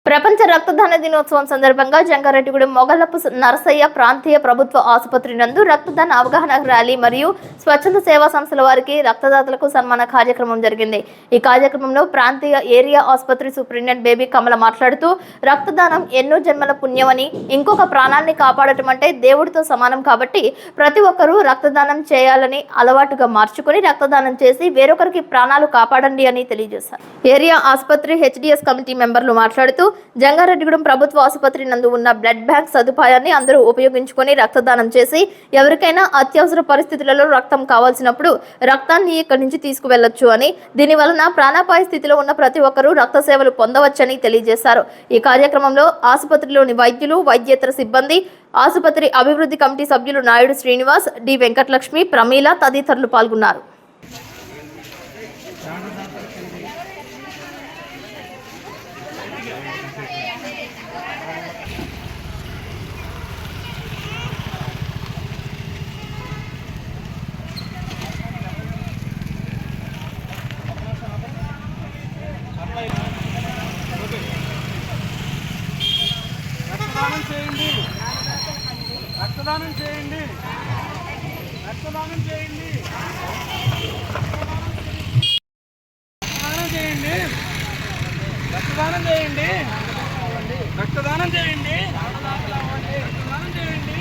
ప్రపంచ రక్తదాన దినోత్సవం సందర్భంగా జంగారెడ్డిగూడెం మొగల్లపు నరసయ్య ప్రాంతీయ ప్రభుత్వ ఆసుపత్రి నందు రక్తదాన అవగాహన ర్యాలీ మరియు స్వచ్ఛంద సేవా సంస్థల వారికి రక్తదాతలకు సన్మాన కార్యక్రమం జరిగింది. ఈ కార్యక్రమంలో ప్రాంతీయ ఏరియా ఆసుపత్రి సూపరింటెండెంట్ బేబీ కమల మాట్లాడుతూ రక్తదానం ఎన్నో జన్మల పుణ్యమని, ఇంకొక ప్రాణాన్ని కాపాడటం అంటే దేవుడితో సమానం కాబట్టి ప్రతి ఒక్కరూ రక్తదానం చేయాలని అలవాటుగా మార్చుకుని రక్తదానం చేసి వేరొకరికి ప్రాణాలు కాపాడండి అని తెలియజేశారు. ఏరియా ఆసుపత్రి హెచ్డిఎస్ కమిటీ మెంబర్లు మాట్లాడుతూ జంగారెడ్డిగూడెం ప్రభుత్వ ఆసుపత్రి నందు ఉన్న బ్లడ్ బ్యాంక్ సదుపాయాన్ని అందరూ ఉపయోగించుకొని రక్తదానం చేసి ఎవరికైనా అత్యవసర పరిస్థితులలో రక్తం కావాల్సినప్పుడు రక్తాన్ని ఇక్కడి నుంచి తీసుకువెళ్లొచ్చు అని, దీని వలన ప్రాణాపాయ స్థితిలో ఉన్న ప్రతి ఒక్కరూ రక్త సేవలు పొందవచ్చని తెలియజేశారు. ఈ కార్యక్రమంలో ఆసుపత్రిలోని వైద్యులు, వైద్యేతర సిబ్బంది, ఆసుపత్రి అభివృద్ధి కమిటీ సభ్యులు నాయుడు శ్రీనివాస్, డి వెంకటలక్ష్మి, ప్రమీల తదితరులు పాల్గొన్నారు. రక్తదానం చేయండి, రక్తదానం చేయండి, రక్తదానం చేయండి, రక్తదానం చేయండి, రక్తదానం చేయండి, రక్తదానం చేయండి.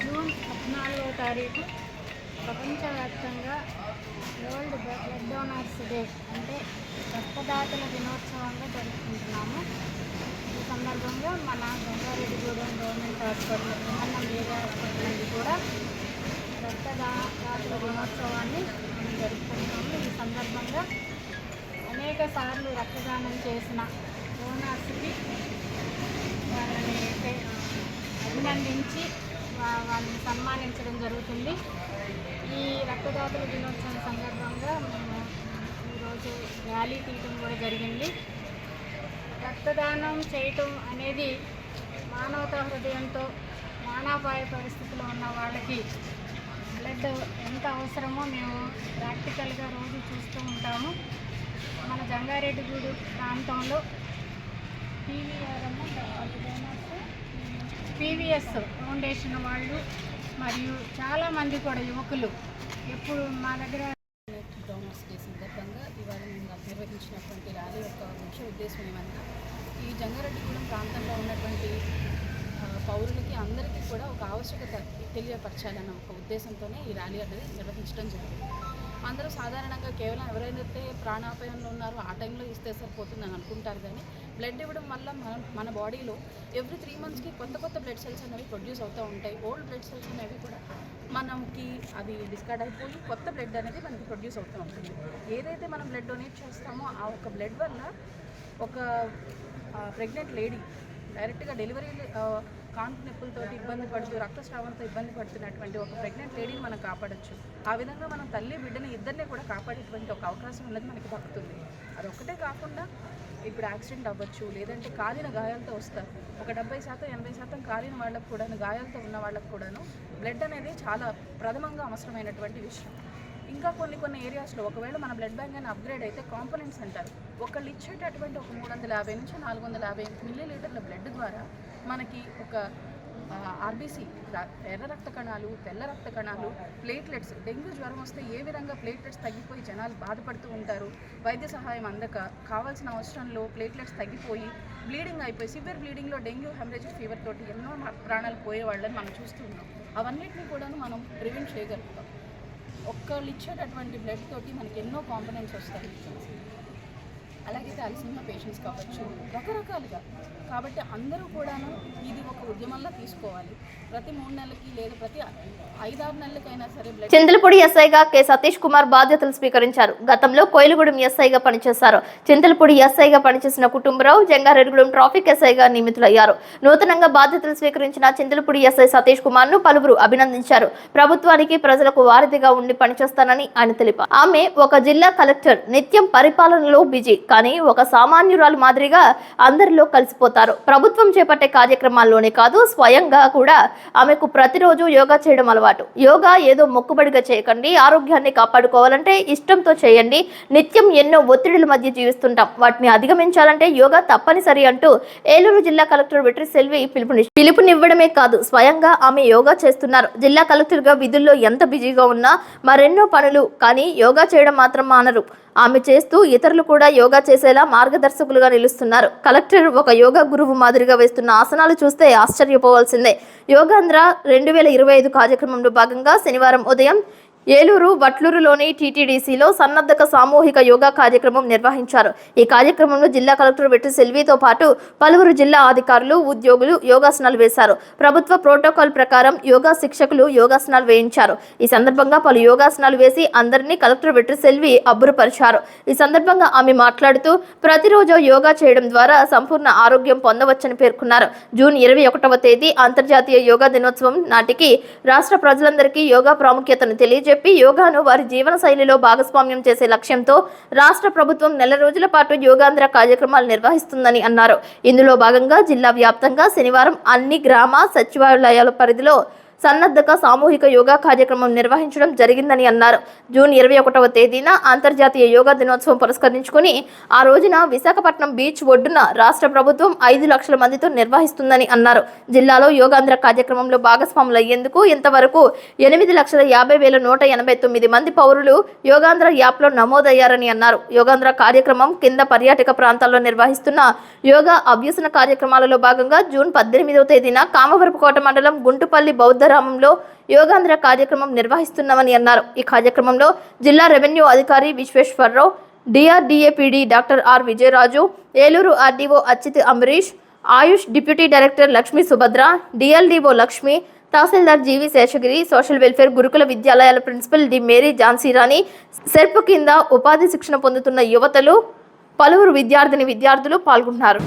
జూన్ 14వ తారీఖు ప్రపంచవ్యాప్తంగా వరల్డ్ బ్లడ్ డోనర్స్ డే అంటే రక్తదాతల దినోత్సవంగా జరుపుకుంటున్నాము. ఈ సందర్భంగా మన Jangareddygudem government hospital area hospital నుండి కూడా రక్తదాతల దినోత్సవాన్ని మనం జరుపుకుంటున్నాము. ఈ సందర్భంగా అనేక సార్లు రక్తదానం చేసిన డోనర్స్కి వాళ్ళని అభినందించి వాళ్ళని సన్మానించడం జరుగుతుంది. ఈ రక్తదాతల దినోత్సవం సందర్భంగా మేము ఈరోజు ర్యాలీ తీయటం కూడా జరిగింది. రక్తదానం చేయటం అనేది మానవతా హృదయంతో ప్రాణాపాయ పరిస్థితిలో ఉన్న వాళ్ళకి బ్లడ్ ఎంత అవసరమో మేము ప్రాక్టికల్గా రోజు చూస్తూ ఉంటాము. మన జంగారెడ్డిగూడెం ప్రాంతంలో పీవీఎస్ ఫౌండేషన్ వాళ్ళు మరియు చాలామంది కూడా యువకులు ఎప్పుడు మా దగ్గర డోనర్స్ డే సందర్భంగా ఇవాళ మేము నిర్వహించినటువంటి ర్యాలీ యొక్క ముఖ్య ఉద్దేశం ఏమన్నా ఈ జంగారెడ్డిగూడెం ప్రాంతంలో ఉన్నటువంటి పౌరులకి అందరికీ కూడా ఒక ఆవశ్యకత తెలియపరచాలన్న ఒక ఉద్దేశంతోనే ఈ ర్యాలీ అనేది నిర్వహించడం జరిగింది. అందరూ సాధారణంగా కేవలం ఎవరైతే ప్రాణాపాయంలో ఉన్నారో ఆ టైంలో ఇస్తే సరిపోతుందని అనుకుంటారు, కానీ బ్లడ్ ఇవ్వడం వల్ల మన బాడీలో ఎవ్రీ 3 monthsకి కొత్త బ్లడ్ సెల్స్ అనేవి ప్రొడ్యూస్ అవుతూ ఉంటాయి. ఓల్డ్ బ్లడ్ సెల్స్ అనేవి కూడా మనకి అది డిస్కార్డ్ అయిపోయి కొత్త బ్లడ్ అనేది మనకి ప్రొడ్యూస్ అవుతూ ఉంటుంది. ఏదైతే మనం బ్లడ్ డొనేట్ చేస్తామో ఆ ఒక బ్లడ్ వల్ల ఒక ప్రెగ్నెంట్ లేడీ డైరెక్ట్గా డెలివరీ కాన్పు నొప్పులతో ఇబ్బంది పడుతూ రక్తస్రావంతో ఇబ్బంది పడుతున్నటువంటి ఒక ప్రెగ్నెంట్ లేడీని మనం కాపాడచ్చు. ఆ విధంగా మనం తల్లి బిడ్డని ఇద్దరిని కూడా కాపాడేటువంటి ఒక అవకాశం ఉన్నది మనకి దక్కుతుంది. అది ఒక్కటే కాకుండా ఇప్పుడు యాక్సిడెంట్ అవ్వచ్చు, లేదంటే కాలిన గాయాలతో వస్తారు. ఒక 70% 80% కాలిన వాళ్ళకు కూడాను, గాయాలతో ఉన్న వాళ్ళకు కూడాను బ్లడ్ అనేది చాలా ప్రథమంగా అవసరమైనటువంటి విషయం. ఇంకా కొన్ని ఏరియాస్లో ఒకవేళ మన బ్లడ్ బ్యాంక్ అని అప్గ్రేడ్ అయితే కాంపోనెంట్స్ అంటారు, ఒకళ్ళు ఇచ్చేటటువంటి ఒక 350 నుంచి 450 మిల్లీలీటర్ల బ్లడ్ ద్వారా మనకి ఒక ఆర్బీసీ ఎర్ర రక్త కణాలు, తెల్ల రక్త కణాలు, ప్లేట్లెట్స్, డెంగ్యూ జ్వరం వస్తే ఏ విధంగా ప్లేట్లెట్స్ తగ్గిపోయి జనాలు బాధపడుతూ ఉంటారు, వైద్య సహాయం అందక కావాల్సిన అవసరంలో ప్లేట్లెట్స్ తగ్గిపోయి బ్లీడింగ్ అయిపోయి సివియర్ బ్లీడింగ్లో డెంగ్యూ హెమరేజిక్ ఫీవర్ తోటి ఎన్నో ప్రాణాలు పోయే వాళ్ళని మనం చూస్తూ ఉన్నాం. అవన్నిటినీ కూడాను మనం ప్రివెంట్ చేయగలుగుతాం. ఒక్కళ్ళు ఇచ్చేటటువంటి బ్లడ్ తోటి మనకి ఎన్నో కాంపోనెంట్స్ వస్తాయి. అలాగే థాలసీమియా పేషెంట్స్ కావచ్చు, రకరకాలుగా. కాబట్టి అందరూ కూడాను ఇది ఒక ఉద్యమంలో తీసుకోవాలి. ప్రతి 3 నెలలకి లేదా ప్రతి 5-6 నెలలకైనా సరే చింతలపూడి ఎస్ఐగా కె సతీష్ కుమార్ బాధ్యతలు స్వీకరించారు. గతంలో కోయిలగూడెం ఎస్ఐగా పనిచేశారు. చింతలపూడి ఎస్ఐగా పనిచేసిన కుటుంబరావు జంగారెడ్డిగూడెం ట్రాఫిక్ ఎస్ఐగా నియమితులయ్యారు. నూతనంగా బాధ్యతలు స్వీకరించిన చింతలపూడి ఎస్ఐ సతీష్ కుమార్ ను పలువురు అభినందించారు. ప్రభుత్వానికి ప్రజలకు వారధిగా ఉండి పనిచేస్తానని ఆయన తెలిపారు. ఆమె ఒక జిల్లా కలెక్టర్, నిత్యం పరిపాలనలో బిజీ, కానీ ఒక సామాన్యురాలు మాదిరిగా అందరిలో కలిసిపోతారు. ప్రభుత్వం చేపట్టే కార్యక్రమాల్లోనే కాదు, స్వయంగా కూడా ఆమెకు ప్రతిరోజు యోగా చేయడం అలవాటు. యోగా ఏదో మొక్కుబడిగా చేయకండి, ఆరోగ్యాన్ని కాపాడుకోవాలంటే ఇష్టంతో చేయండి. నిత్యం ఎన్నో ఒత్తిడుల మధ్య జీవిస్తుంటాం, వాటిని అధిగమించాలంటే యోగా తప్పనిసరి అంటూ ఏలూరు జిల్లా కలెక్టర్ వెట్రి సెల్వి పిలుపునివ్వడమే కాదు, స్వయంగా ఆమె యోగా చేస్తున్నారు. జిల్లా కలెక్టర్గా విధుల్లో ఎంత బిజీగా ఉన్నా మరెన్నో పనులు, కానీ యోగా చేయడం మాత్రం మానరు. ఆమె చేస్తూ ఇతరులు కూడా యోగా చేసేలా మార్గదర్శకులుగా నిలుస్తున్నారు. కలెక్టర్ ఒక యోగా గురువు మాదిరిగా వేస్తున్న ఆసనాలు చూస్తే ఆశ్చర్యపోవాల్సిందే. యోగాంధ్ర 2025 కార్యక్రమంలో భాగంగా శనివారం ఉదయం ఏలూరు వట్లూరులోని టీటీడీసీలో సన్నద్ధక సామూహిక యోగా కార్యక్రమం నిర్వహించారు. ఈ కార్యక్రమంలో జిల్లా కలెక్టర్ వెట్రి సెల్వితో పాటు పలువురు జిల్లా అధికారులు, ఉద్యోగులు యోగాసనాలు వేశారు. ప్రభుత్వ ప్రోటోకాల్ ప్రకారం యోగా శిక్షకులు యోగాసనాలు వేయించారు. ఈ సందర్భంగా పలు యోగాసనాలు వేసి అందరినీ కలెక్టర్ వెట్రి సెల్వి అబ్బురపరిచారు. ఈ సందర్భంగా ఆమె మాట్లాడుతూ ప్రతిరోజు యోగా చేయడం ద్వారా సంపూర్ణ ఆరోగ్యం పొందవచ్చని పేర్కొన్నారు. జూన్ 21వ తేదీ అంతర్జాతీయ యోగా దినోత్సవం నాటికి రాష్ట్ర ప్రజలందరికీ యోగా ప్రాముఖ్యతను తెలియజేసి యోగాను వారి జీవన శైలిలో భాగస్వామ్యం చేసే లక్ష్యంతో రాష్ట్ర ప్రభుత్వం 4 రోజుల పాటు యోగాంధ్ర కార్యక్రమాలు నిర్వహిస్తుందని అన్నారు. ఇందులో భాగంగా జిల్లా వ్యాప్తంగా శనివారం అన్ని గ్రామ సచివాలయాల పరిధిలో సన్నద్ధక సామూహిక యోగా కార్యక్రమం నిర్వహించడం జరిగిందని అన్నారు. జూన్ 21వ తేదీన అంతర్జాతీయ యోగా దినోత్సవం పురస్కరించుకుని ఆ రోజున విశాఖపట్నం బీచ్ ఒడ్డున రాష్ట్ర ప్రభుత్వం 5 లక్షల మందితో నిర్వహిస్తుందని అన్నారు. జిల్లాలో యోగాంధ్ర కార్యక్రమంలో భాగస్వాములు అయ్యేందుకు ఇంతవరకు 8,50,189 మంది పౌరులు యోగాంధ్ర యాప్లో నమోదయ్యారని అన్నారు. యోగాంధ్ర కార్యక్రమం కింద పర్యాటక ప్రాంతాల్లో నిర్వహిస్తున్న యోగా అభ్యసన కార్యక్రమాలలో భాగంగా జూన్ 18వ తేదీన కామవరపుకోట మండలం గుంటుపల్లి బౌద్ధరామంలో యోగాంధ్ర కార్యక్రమం నిర్వహిస్తున్నామని అన్నారు. ఈ కార్యక్రమంలో జిల్లా రెవెన్యూ అధికారి Visweswararao, DRDA PD doctor R Vijayaraju, Eluru RDO Achyut Ambarish, AYUSH deputy director Lakshmi Subhadra, DLDO Lakshmi, తహసీల్దార్ జీవి శేషగిరి, సోషల్ వెల్ఫేర్ గురుకుల విద్యాలయాల principal D Mary Jhansirani, SERP కింద ఉపాధి శిక్షణ పొందుతున్న యువతలు, పలువురు విద్యార్థులు పాల్గొన్నారు.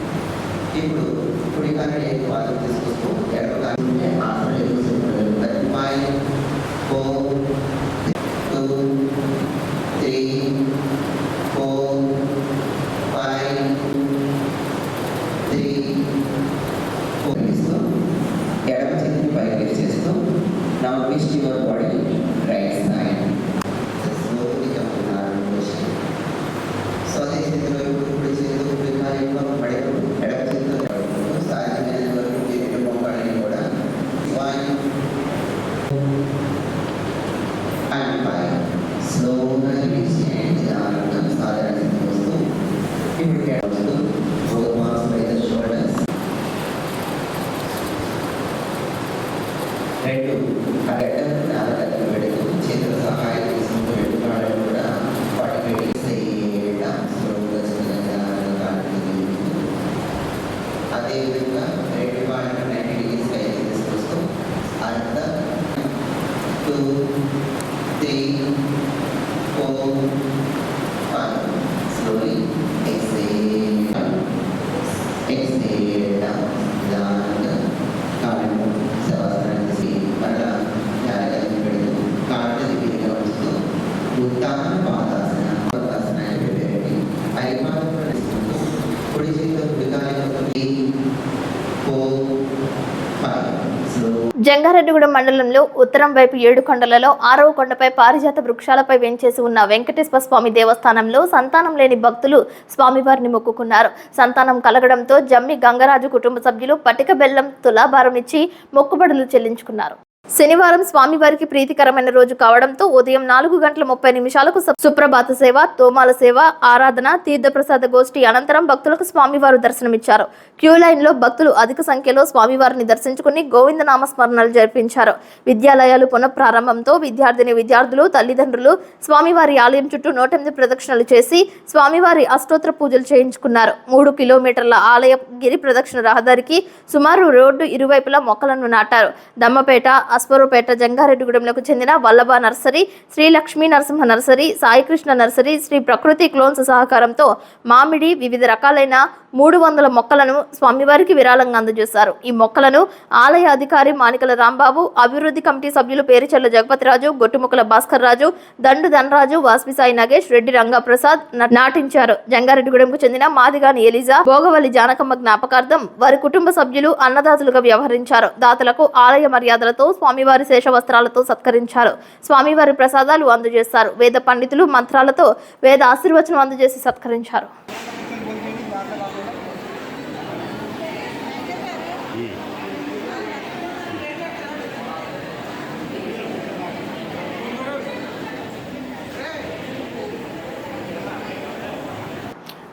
జంగారెడ్డిగూడెం మండలంలో ఉత్తరం వైపు 7 కొండలలో 6వ కొండపై పారిజాత వృక్షాలపై వేంచేసి ఉన్న వెంకటేశ్వర స్వామి దేవస్థానంలో సంతానం లేని భక్తులు స్వామివారిని మొక్కుకున్నారు. సంతానం కలగడంతో జమ్మి గంగరాజు కుటుంబ సభ్యులు పటిక బెల్లం తులాభారం ఇచ్చి మొక్కుబడులు చెల్లించుకున్నారు. శనివారం స్వామివారికి ప్రీతికరమైన రోజు కావడంతో ఉదయం 4:30 సుప్రభాత సేవ, తోమాల సేవ, ఆరాధన, తీర్థప్రసాద గోష్ఠి అనంతరం భక్తులకు స్వామివారు దర్శనమిచ్చారు. క్యూ లైన్ లో భక్తులు అధిక సంఖ్యలో స్వామివారిని దర్శించుకుని గోవిందనామ స్మరణలు జరిపించారు. విద్యాలయాలు పునఃప్రారంభంతో విద్యార్థులు, తల్లిదండ్రులు స్వామివారి ఆలయం చుట్టూ 108 ప్రదక్షిణలు చేసి స్వామివారి అష్టోత్తర పూజలు చేయించుకున్నారు. 3 కిలోమీటర్ల ఆలయ గిరి ప్రదక్షిణ రహదారికి సుమారు రోడ్డు ఇరువైపులా మొక్కలను నాటారు. దమ్మపేట, అస్పరుపేట, జంగారెడ్డిగూడెంలకు చెందిన Vallabha nursery, Sri Lakshmi Narasimha nursery, Saikrishna nursery, Sri Prakruthi clones సహకారంతో మామిడి, వివిధ రకాలైన 300 మొక్కలను స్వామివారికి విరాళంగా అందజేశారు. ఈ మొక్కలను ఆలయ అధికారి మానికల రాంబాబు, అభివృద్ధి కమిటీ సభ్యులు పేరిచెల్ల జగపతిరాజు, గొట్టుముక్కల భాస్కర్ రాజు, దండు ధనరాజు, వాస్పిసాయి నగేష్, రెడ్డి రంగప్రసాద్ నాటించారు. జంగారెడ్డిగూడెంకు చెందిన మాదిగాని ఎలిజా, భోగవల్లి జానకమ్మ జ్ఞాపకార్థం వారి కుటుంబ సభ్యులు అన్నదాతలుగా వ్యవహరించారు. దాతలకు ఆలయ మర్యాదలతో స్వామివారి శేష వస్త్రాలతో సత్కరించారు. స్వామివారి ప్రసాదాలు అందజేశారు. వేద పండితులు మంత్రాలతో వేద ఆశీర్వచనం అందజేసి సత్కరించారు.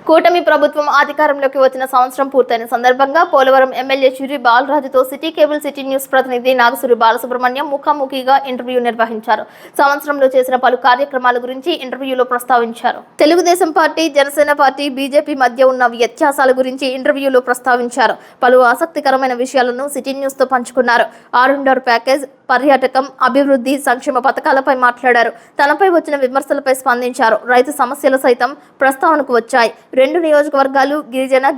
కూటమి ప్రభుత్వం అధికారంలోకి వచ్చిన సంవత్సరం పూర్తయిన సందర్భంగా పోలవరం ఎమ్మెల్యే చిర్రి బాలరాజుతో సిటీ కేబుల్ సిటీ న్యూస్ ప్రతినిధి నాగసూరి బాలసుబ్రహ్మణ్యం ముఖాముఖిగా ఇంటర్వ్యూ నిర్వహించారు. సంవత్సరంలో చేసిన పలు కార్యక్రమాల గురించి ఇంటర్వ్యూలో ప్రస్తావించారు. Telugu Desam party, Janasena party, BJP మధ్య ఉన్న వ్యత్యాసాల గురించి ఇంటర్వ్యూలో ప్రస్తావించారు. పలు ఆసక్తికరమైన విషయాలను సిటీ న్యూస్ తో పంచుకున్నారు. ఆర్ఎండ్ఆర్ ప్యాకేజ్, పర్యాటకం, అభివృద్ధి, సంక్షేమ పథకాలపై మాట్లాడారు. తనపై వచ్చిన విమర్శలపై స్పందించారు. రైతు సమస్యలు సైతం ప్రస్తావనకు వచ్చాయి. 2 నియోజకవర్గాలు,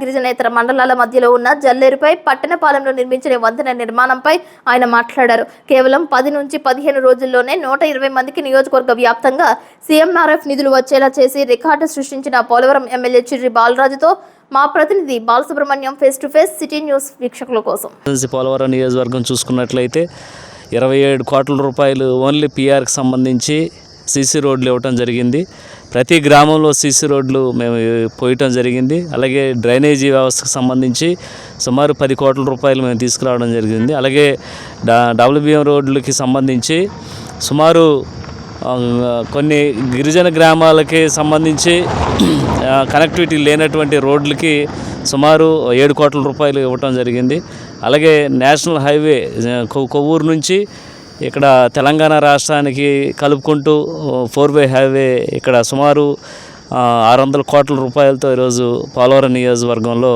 గిరిజనేతర మండలాల మధ్యలో ఉన్న జల్లేరుపై పట్టణపాలెంలో నిర్మించిన వంతెన నిర్మాణంపై ఆయన మాట్లాడారు. కేవలం 10 నుంచి 15 రోజుల్లోనే 120 మందికి నియోజకవర్గ వ్యాప్తంగా సీఎంఆర్ఎఫ్ నిధులు వచ్చేలా చేసి రికార్డు సృష్టించిన పోలవరం ఎమ్మెల్యే చిర్రి బాలరాజుతో మా ప్రతినిధి Balasubrahmanyam face to face city news వీక్షకుల కోసం. పోలవరం నియోజకవర్గం చూసుకున్నట్లయితే 27 కోట్ల రూపాయలు ఓన్లీ పిఆర్కి సంబంధించి సీసీ రోడ్లు ఇవ్వటం జరిగింది. ప్రతి గ్రామంలో సీసీ రోడ్లు మేము పోయటం జరిగింది. అలాగే డ్రైనేజీ వ్యవస్థకు సంబంధించి సుమారు 10 కోట్ల రూపాయలు మేము తీసుకురావడం జరిగింది. అలాగే డబ్ల్యూబీఎం రోడ్లకి సంబంధించి సుమారు కొన్ని గిరిజన గ్రామాలకి సంబంధించి కనెక్టివిటీ లేనటువంటి రోడ్లకి సుమారు 7 కోట్ల రూపాయలు ఇవ్వటం జరిగింది. అలాగే నేషనల్ హైవే కొవ్వూరు నుంచి ఇక్కడ తెలంగాణ రాష్ట్రానికి కలుపుకుంటూ 4-వే హైవే ఇక్కడ సుమారు 600 కోట్ల రూపాయలతో ఈరోజు పోలవరం నియోజకవర్గంలో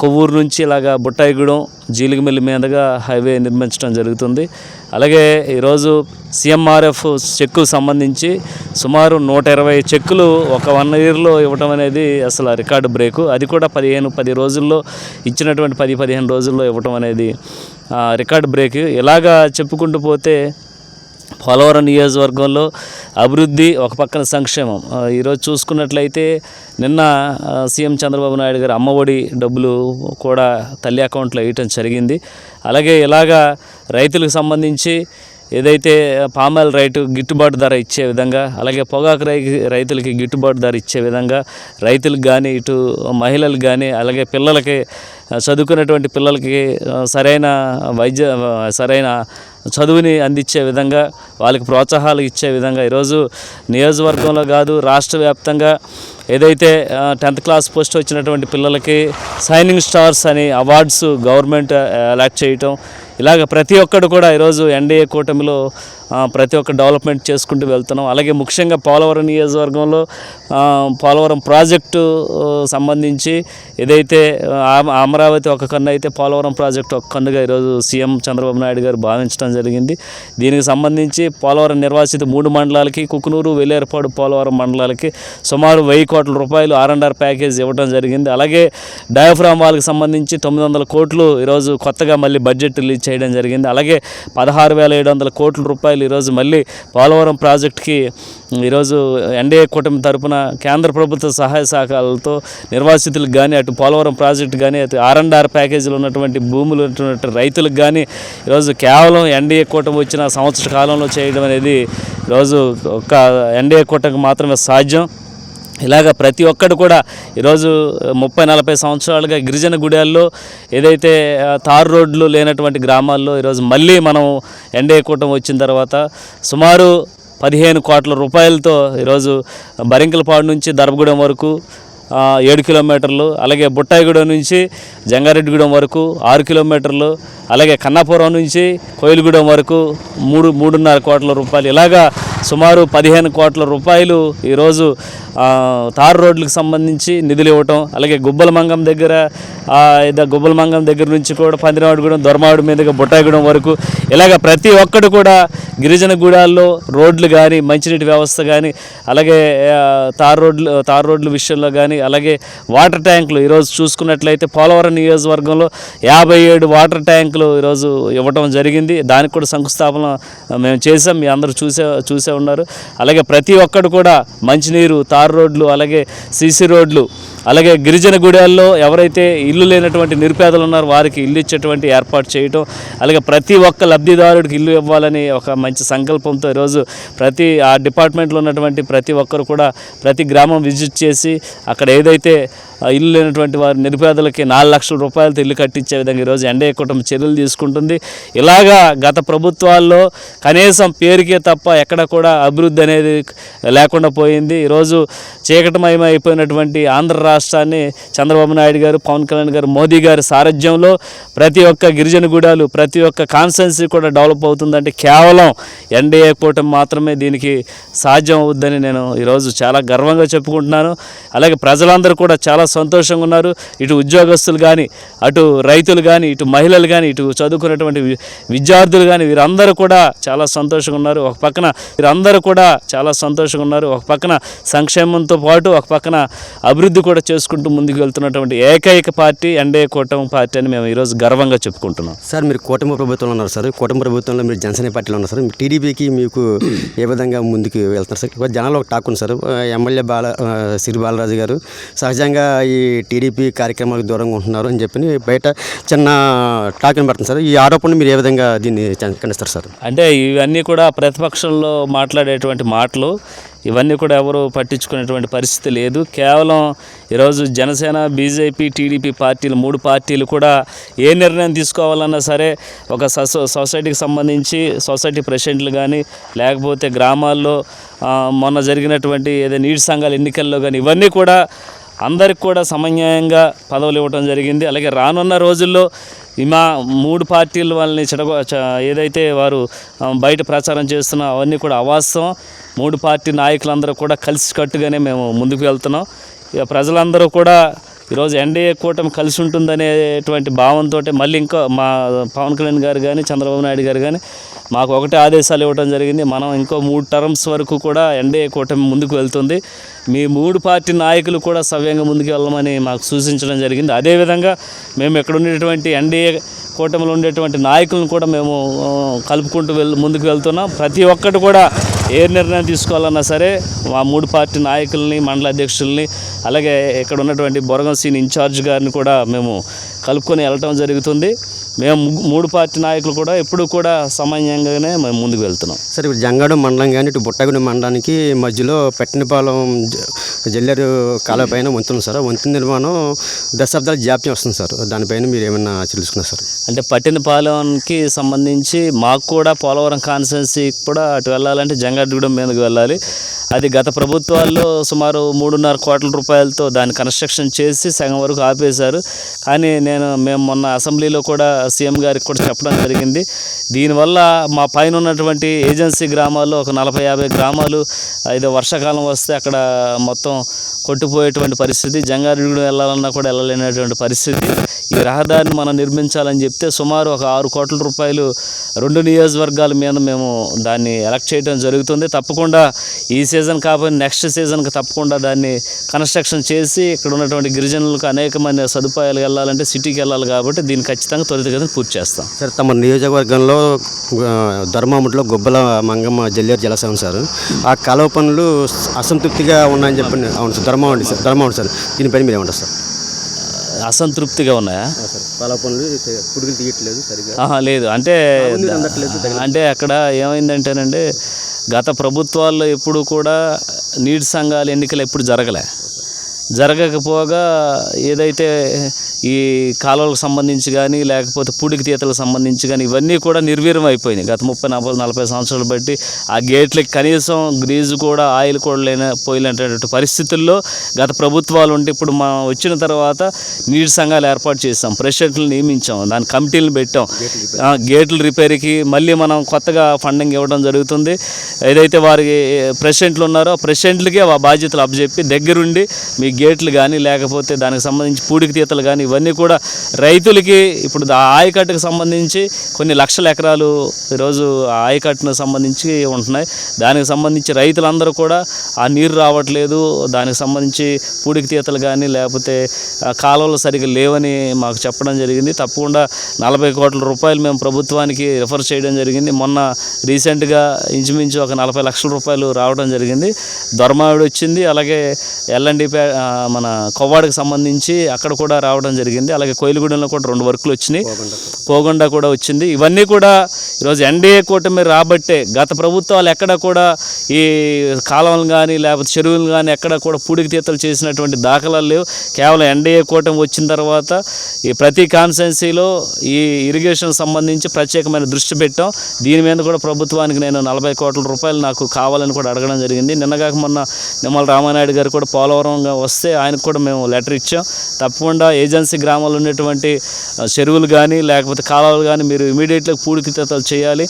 కొవ్వూరు నుంచి ఇలాగా బుట్టాయిగూడెం, జీలిగిమిల్లి మీదుగా హైవే నిర్మించడం జరుగుతుంది. అలాగే ఈరోజు సీఎంఆర్ఎఫ్ చెక్కుకు సంబంధించి సుమారు 120 చెక్కులు ఒక 1 ఇయర్లో ఇవ్వటం అనేది అసలు రికార్డు బ్రేకు. అది కూడా 10 రోజుల్లో ఇచ్చినటువంటి 10-15 రోజుల్లో ఇవ్వటం అనేది రికార్డు బ్రేక్. ఇలాగా చెప్పుకుంటూ పోతే పోలవరం నియోజకవర్గంలో అభివృద్ధి ఒక పక్కన సంక్షేమం. ఈరోజు చూసుకున్నట్లయితే నిన్న సీఎం చంద్రబాబు నాయుడు గారు అమ్మఒడి డబ్బులు కూడా తల్లి అకౌంట్లో వేయటం జరిగింది. అలాగే ఇలాగా రైతులకు సంబంధించి ఏదైతే పామాయిల్ రైతు గిట్టుబాటు ధర ఇచ్చే విధంగా, అలాగే పొగాకు రైతులకి గిట్టుబాటు ధర ఇచ్చే విధంగా రైతులకు కానీ, ఇటు మహిళలకు కానీ, అలాగే పిల్లలకి, చదువుకున్నటువంటి పిల్లలకి సరైన చదువుని అందించే విధంగా, వాళ్ళకి ప్రోత్సాహాలు ఇచ్చే విధంగా ఈరోజు నియోజకవర్గంలో కాదు రాష్ట్ర వ్యాప్తంగా ఏదైతే 10th క్లాస్ పోస్ట్ వచ్చినటువంటి పిల్లలకి షైనింగ్ స్టార్స్ అని అవార్డ్స్ గవర్నమెంట్ అలాట్ చేయటం, ఇలాగ ప్రతి ఒక్కడు కూడా ఈరోజు ఎన్డీఏ కూటమిలో ప్రతి ఒక్క డెవలప్మెంట్ చేసుకుంటూ వెళ్తున్నాం. అలాగే ముఖ్యంగా పోలవరం నియోజకవర్గంలో పోలవరం ప్రాజెక్టు సంబంధించి ఏదైతే అమరావతి ఒక కన్ను అయితే పోలవరం ప్రాజెక్టు ఒక కన్నుగా ఈరోజు సీఎం చంద్రబాబు నాయుడు గారు భావించడం జరిగింది. దీనికి సంబంధించి పోలవరం నిర్వాసిత 3 మండలాలకి, కుకునూరు, వెల్లేరుపాడు, పోలవరం మండలాలకి సుమారు 1000 కోట్ల రూపాయలు ఆర్ఎండ్ఆర్ ప్యాకేజ్ ఇవ్వడం జరిగింది. అలాగే డయాఫ్రామ్ వాళ్ళకి సంబంధించి 900 కోట్లు ఈరోజు కొత్తగా మళ్ళీ బడ్జెట్ రిలీజ్ చేయడం జరిగింది. అలాగే 16,700 కోట్ల రూపాయలు ఈరోజు మళ్ళీ పోలవరం ప్రాజెక్టుకి ఈరోజు ఎన్డీఏ కూటమి తరపున కేంద్ర ప్రభుత్వ సహాయ సహకారాలతో నిర్వాసితులకు కానీ, అటు పోలవరం ప్రాజెక్టు కానీ, అటు ఆర్ఎండ్ఆర్ ప్యాకేజీలో ఉన్నటువంటి భూములు ఉన్నటువంటి రైతులకు కానీ ఈరోజు కేవలం ఎన్డీఏ కూటమి వచ్చిన సంవత్సర కాలంలో చేయడం అనేది ఈరోజు ఒక ఎన్డీఏ కూటమికి మాత్రమే సాధ్యం. ఇలాగ ప్రతి ఒక్కడు కూడా ఈరోజు 30-40 సంవత్సరాలుగా గిరిజన గుడాల్లో ఏదైతే తారు రోడ్లు లేనటువంటి గ్రామాల్లో ఈరోజు మళ్ళీ మనం ఎన్డీఏ కూటమి వచ్చిన తర్వాత సుమారు 15 కోట్ల రూపాయలతో ఈరోజు బరింకలపాడు నుంచి దర్భగూడెం వరకు 7 కిలోమీటర్లు, అలాగే బుట్టాయిగూడెం నుంచి జంగారెడ్డిగూడెం వరకు 6 కిలోమీటర్లు, అలాగే కన్నాపురం నుంచి కోయిలగూడెం వరకు 3.5 కోట్ల రూపాయలు, ఇలాగా సుమారు 15 కోట్ల రూపాయలు ఈరోజు తారు రోడ్లకు సంబంధించి నిధులు ఇవ్వటం. అలాగే గుబ్బలమంగం దగ్గర నుంచి కూడా పందిరాడుగూడెం, దొరమాడు మీదుగా బుట్టాయిగూడెం వరకు ఇలాగ ప్రతి ఒక్కడు కూడా గిరిజన గూడాల్లో రోడ్లు కానీ, మంచినీటి వ్యవస్థ కానీ, అలాగే తారు రోడ్ల విషయంలో కానీ కానీ అలాగే వాటర్ ట్యాంకులు ఈరోజు చూసుకున్నట్లయితే పోలవరం నియోజకవర్గంలో 57 వాటర్ ట్యాంకులు ఈరోజు ఇవ్వడం జరిగింది. దానికి కూడా శంకుస్థాపన మేము చేసాం, మీ అందరూ చూసే ఉన్నారు. అలాగే ప్రతి ఒక్కడు కూడా మంచినీరు, తారు రోడ్లు, అలాగే సీసీ రోడ్లు, అలాగే గిరిజన గుడాల్లో ఎవరైతే ఇల్లు లేనటువంటి నిరుపేదలు ఉన్నారో వారికి ఇల్లు ఇచ్చేటువంటి ఏర్పాటు చేయటం, అలాగే ప్రతి ఒక్క లబ్ధిదారుడికి ఇల్లు ఇవ్వాలని ఒక మంచి సంకల్పంతో ఈరోజు ప్రతి ఆ డిపార్ట్మెంట్లో ఉన్నటువంటి ప్రతి ఒక్కరు కూడా ప్రతి గ్రామం విజిట్ చేసి అక్కడ ఏదైతే ఇల్లు లేనటువంటి వారి నిరుపేదలకి 4 లక్షల రూపాయలతో ఇల్లు కట్టించే విధంగా ఈరోజు ఎన్డీఏ కూటమి చర్యలు తీసుకుంటుంది. ఇలాగా గత ప్రభుత్వాల్లో కనీసం పేరుకే తప్ప ఎక్కడ కూడా అభివృద్ధి అనేది లేకుండా పోయింది. ఈరోజు చీకటమయమైపోయినటువంటి ఆంధ్ర రాష్ట్రాన్ని చంద్రబాబు నాయుడు గారు, పవన్ కళ్యాణ్ గారు, మోదీ గారి సారథ్యంలో ప్రతి ఒక్క గిరిజన గుడాలు, ప్రతి ఒక్క కాన్స్టెన్సీ కూడా డెవలప్ అవుతుందంటే కేవలం ఎన్డీఏ కూటమి మాత్రమే దీనికి సాధ్యం అవుద్దని నేను ఈరోజు చాలా గర్వంగా చెప్పుకుంటున్నాను. అలాగే ప్రజలందరూ కూడా చాలా సంతోషంగా ఉన్నారు. ఇటు ఉద్యోగస్తులు కానీ, అటు రైతులు కానీ, ఇటు మహిళలు కానీ, ఇటు చదువుకున్నటువంటి విద్యార్థులు కానీ వీరందరూ కూడా చాలా సంతోషంగా ఉన్నారు. ఒక పక్కన వీరందరూ కూడా చాలా సంతోషంగా ఉన్నారు. ఒక పక్కన సంక్షేమంతో పాటు ఒక పక్కన అభివృద్ధి కూడా చేసుకుంటూ ముందుకు వెళ్తున్నటువంటి ఏకైక పార్టీ ఎన్డీఏ కూటమి పార్టీ అని మేము ఈరోజు గర్వంగా చెప్పుకుంటున్నాం. సార్, మీరు కూటమి ప్రభుత్వంలో ఉన్నారు సార్. కూటమి ప్రభుత్వంలో మీరు జనసేన పార్టీలో ఉన్నారు సార్. టీడీపీకి మీకు ఏ విధంగా ముందుకు వెళ్తున్నారు సార్? ఇప్పుడు జనాల్లో ఒక టాక్ ఉంది సార్, ఎమ్మెల్యే సిరి బాలరాజు గారు సహజంగా ఈ టీడీపీ కార్యక్రమాలకు దూరంగా ఉంటున్నారు అని చెప్పి బయట చిన్న టాక్ పడుతుంది సార్. ఈ ఆరోపణలు మీరు ఏ విధంగా దీన్ని ఖండిస్తారు సార్? అంటే ఇవన్నీ కూడా ప్రతిపక్షంలో మాట్లాడేటువంటి మాటలు, ఇవన్నీ కూడా ఎవరు పట్టించుకునేటువంటి పరిస్థితి లేదు. కేవలం ఈరోజు జనసేన, బీజేపీ, టీడీపీ పార్టీలు 3 పార్టీలు కూడా ఏ నిర్ణయం తీసుకోవాలన్నా సరే ఒక సొసైటీకి సంబంధించి సొసైటీ ప్రెసిడెంట్లు కానీ, లేకపోతే గ్రామాల్లో మొన్న జరిగినటువంటి ఏదో నీటి సంఘాల ఎన్నికల్లో కానీ ఇవన్నీ కూడా అందరికి కూడా సమన్యాయంగా పదవులు ఇవ్వడం జరిగింది. అలాగే రానున్న రోజుల్లో మా 3 పార్టీల వాళ్ళని ఏదైతే వారు బయట ప్రచారం చేస్తున్నా అవన్నీ కూడా అవాస్తవం. 3 పార్టీ నాయకులందరూ కూడా కలిసికట్టుగానే మేము ముందుకు వెళ్తున్నాం. ఇక ప్రజలందరూ కూడా ఈరోజు ఎన్డీఏ కూటమి కలిసి ఉంటుందనేటువంటి భావంతో మళ్ళీ ఇంకా మా పవన్ కళ్యాణ్ గారు కానీ, చంద్రబాబు నాయుడు గారు కానీ మాకు ఒకటే ఆదేశాలు ఇవ్వడం జరిగింది. మనం ఇంకో 3 టర్మ్స్ వరకు కూడా ఎన్డీఏ కూటమి ముందుకు వెళ్తుంది. మీ 3 పార్టీ నాయకులు కూడా సవ్యంగా ముందుకు వెళ్ళమని మాకు సూచించడం జరిగింది. అదేవిధంగా మేము ఇక్కడ ఉండేటువంటి ఎన్డీఏ కూటమిలో ఉండేటువంటి నాయకులను కూడా మేము కలుపుకుంటూ ముందుకు వెళ్తున్నాం. ప్రతి ఒక్కటి కూడా ఏ నిర్ణయం తీసుకోవాలన్నా సరే మా 3 పార్టీ నాయకుల్ని, మండల అధ్యక్షుల్ని, అలాగే ఇక్కడ ఉన్నటువంటి బొరగం సీన్ ఇన్ఛార్జ్ గారిని కూడా మేము కలుపుకొని వెళ్ళటం జరుగుతుంది. మేము 3 పార్టీ నాయకులు కూడా ఎప్పుడు కూడా సమన్వయంగానే మేము ముందుకు వెళ్తున్నాం. సార్, ఇప్పుడు జంగాడు మండలం కానీ ఇటు బుట్టగూడెం మండలానికి మధ్యలో పెట్టినపాలెం జల్లేరు కాలువ పైన వంతెన సార్. వంతెన నిర్మాణం దశాబ్దాల జాప్యం వస్తుంది సార్. దానిపైన మీరు ఏమైనా తెలుసుకున్నారు సార్? అంటే పట్టినపాలెంకి సంబంధించి మాకు కూడా పోలవరం కాన్స్టిట్యున్సీకి కూడా అటు వెళ్ళాలంటే జంగారెడ్డిగూడెం మీదకి వెళ్ళాలి. అది గత ప్రభుత్వాల్లో సుమారు 3.5 కోట్ల రూపాయలతో దాన్ని కన్స్ట్రక్షన్ చేసి సగం వరకు ఆపేశారు. కానీ మేము మొన్న అసెంబ్లీలో కూడా సీఎం గారికి కూడా చెప్పడం జరిగింది. దీనివల్ల మా పైన ఉన్నటువంటి ఏజెన్సీ గ్రామాల్లో ఒక 40-50 గ్రామాలు ఏదో వర్షాకాలం వస్తే అక్కడ మొత్తం కొట్టుపోయేటువంటి పరిస్థితి, జంగారెడ్డిగూడెం వెళ్ళాలన్నా కూడా వెళ్ళలేనటువంటి పరిస్థితి. ఈ రహదారిని మనం నిర్మించాలని చెప్తే సుమారు ఒక 6 కోట్ల రూపాయలు 2 నియోజకవర్గాల మీద మేము దాన్ని ఎలక్ట్ చేయడం జరుగుతుంది. తప్పకుండా ఈ సీజన్ కాకపోతే నెక్స్ట్ సీజన్కి తప్పకుండా దాన్ని కన్స్ట్రక్షన్ చేసి ఇక్కడ ఉన్నటువంటి గిరిజనులకు అనేకమైన సదుపాయాలు వెళ్ళాలంటే సిటీకి వెళ్ళాలి కాబట్టి దీన్ని ఖచ్చితంగా త్వరితగతిన పూర్తి చేస్తాం. సార్, తమ నియోజకవర్గంలో ధర్మాముడిలో గుబ్బల మంగమ్మ జల్లేరు జలసేవం సార్, ఆ కాలువ పనులు అసంతృప్తిగా ఉన్నాయని చెప్పండి. అవును సార్, ధర్మాముడి సార్, దీనిపైన మీరు ఏమంటారు సార్? అసంతృప్తిగా ఉన్నాయా? కాలువ పనులు పుడుగులు తీయట్లేదు సరిగ్గా. లేదు, అంటే అక్కడ ఏమైందంటేనండి, గత ప్రభుత్వాల్లో ఎప్పుడు కూడా నీటి సంఘాల ఎన్నికలు ఎప్పుడు జరగకపోగా ఏదైతే ఈ కాలువలకు సంబంధించి కానీ లేకపోతే పూడికి తీతలకు సంబంధించి కానీ ఇవన్నీ కూడా నిర్వీర్యం అయిపోయినాయి. గత 30-40 సంవత్సరాలు బట్టి ఆ గేట్లకి కనీసం గ్రీజు కూడా, ఆయిల్ కూడా పోయినటువంటి పరిస్థితుల్లో గత ప్రభుత్వాలు ఉంటే ఇప్పుడు మనం వచ్చిన తర్వాత నీటి సంఘాలు ఏర్పాటు చేసాం, ప్రెసిడెంట్లు నియమించాం, దాని కమిటీలు పెట్టాం. గేట్ల రిపేర్కి మళ్ళీ మనం కొత్తగా ఫండింగ్ ఇవ్వడం జరుగుతుంది. ఏదైతే వారికి ప్రెసిడెంట్లు ఉన్నారో ప్రెసిడెంట్లకే ఆ బాధ్యతలు అప్పచెప్పి దగ్గరుండి మీ గేట్లు కానీ లేకపోతే దానికి సంబంధించి పూడికి తీతలు కానీ ఇవన్నీ కూడా రైతులకి ఇప్పుడు ఆ ఆయకట్టుకు సంబంధించి కొన్ని లక్షల ఎకరాలు ఈరోజు ఆ ఆయకట్టును సంబంధించి ఉంటున్నాయి. దానికి సంబంధించి రైతులందరూ కూడా ఆ నీరు రావట్లేదు, దానికి సంబంధించి పూడికి తీతలు కానీ లేకపోతే కాలువలు సరిగ్గా లేవని మాకు చెప్పడం జరిగింది. తప్పకుండా 40 కోట్ల రూపాయలు మేము ప్రభుత్వానికి రిఫర్ చేయడం జరిగింది. మొన్న రీసెంట్గా ఇంచుమించు ఒక 40 లక్షల రూపాయలు రావడం జరిగింది. దొరమావిడి వచ్చింది, అలాగే ఎల్ఎండి మన కొవ్వాడికి సంబంధించి అక్కడ కూడా రావడం జరిగింది. అలాగే కోయిలగూడెంలో కూడా 2 వర్కులు వచ్చినాయి, పోగొండ కూడా వచ్చింది. ఇవన్నీ కూడా ఈరోజు ఎన్డీఏ కూటమి రాబట్టే. గత ప్రభుత్వాలు ఎక్కడ కూడా ఈ కాలువలు కానీ లేకపోతే చెరువులు కానీ ఎక్కడ కూడా పూడికి తీతలు చేసినటువంటి దాఖలాలు లేవు. కేవలం ఎన్డీఏ కూటమి వచ్చిన తర్వాత ఈ ప్రతి కాన్స్టిట్యున్సీలో ఈ ఇరిగేషన్ సంబంధించి ప్రత్యేకమైన దృష్టి పెట్టాం. దీని మీద కూడా ప్రభుత్వానికి నేను 40 కోట్ల రూపాయలు నాకు కావాలని కూడా అడగడం జరిగింది. నిన్నగాక మొన్న నిమ్మల రామానాయుడు గారు కూడా పోలవరంగా వస్తే ఆయనకు కూడా మేము లెటర్ ఇచ్చాం. తప్పకుండా ఏజెన్సీ గ్రామాల్లో ఉన్నటువంటి చెరువులు కానీ లేకపోతే కాలువలు కానీ మీరు ఇమీడియట్గా పూడికి తీతలు చేయాలి.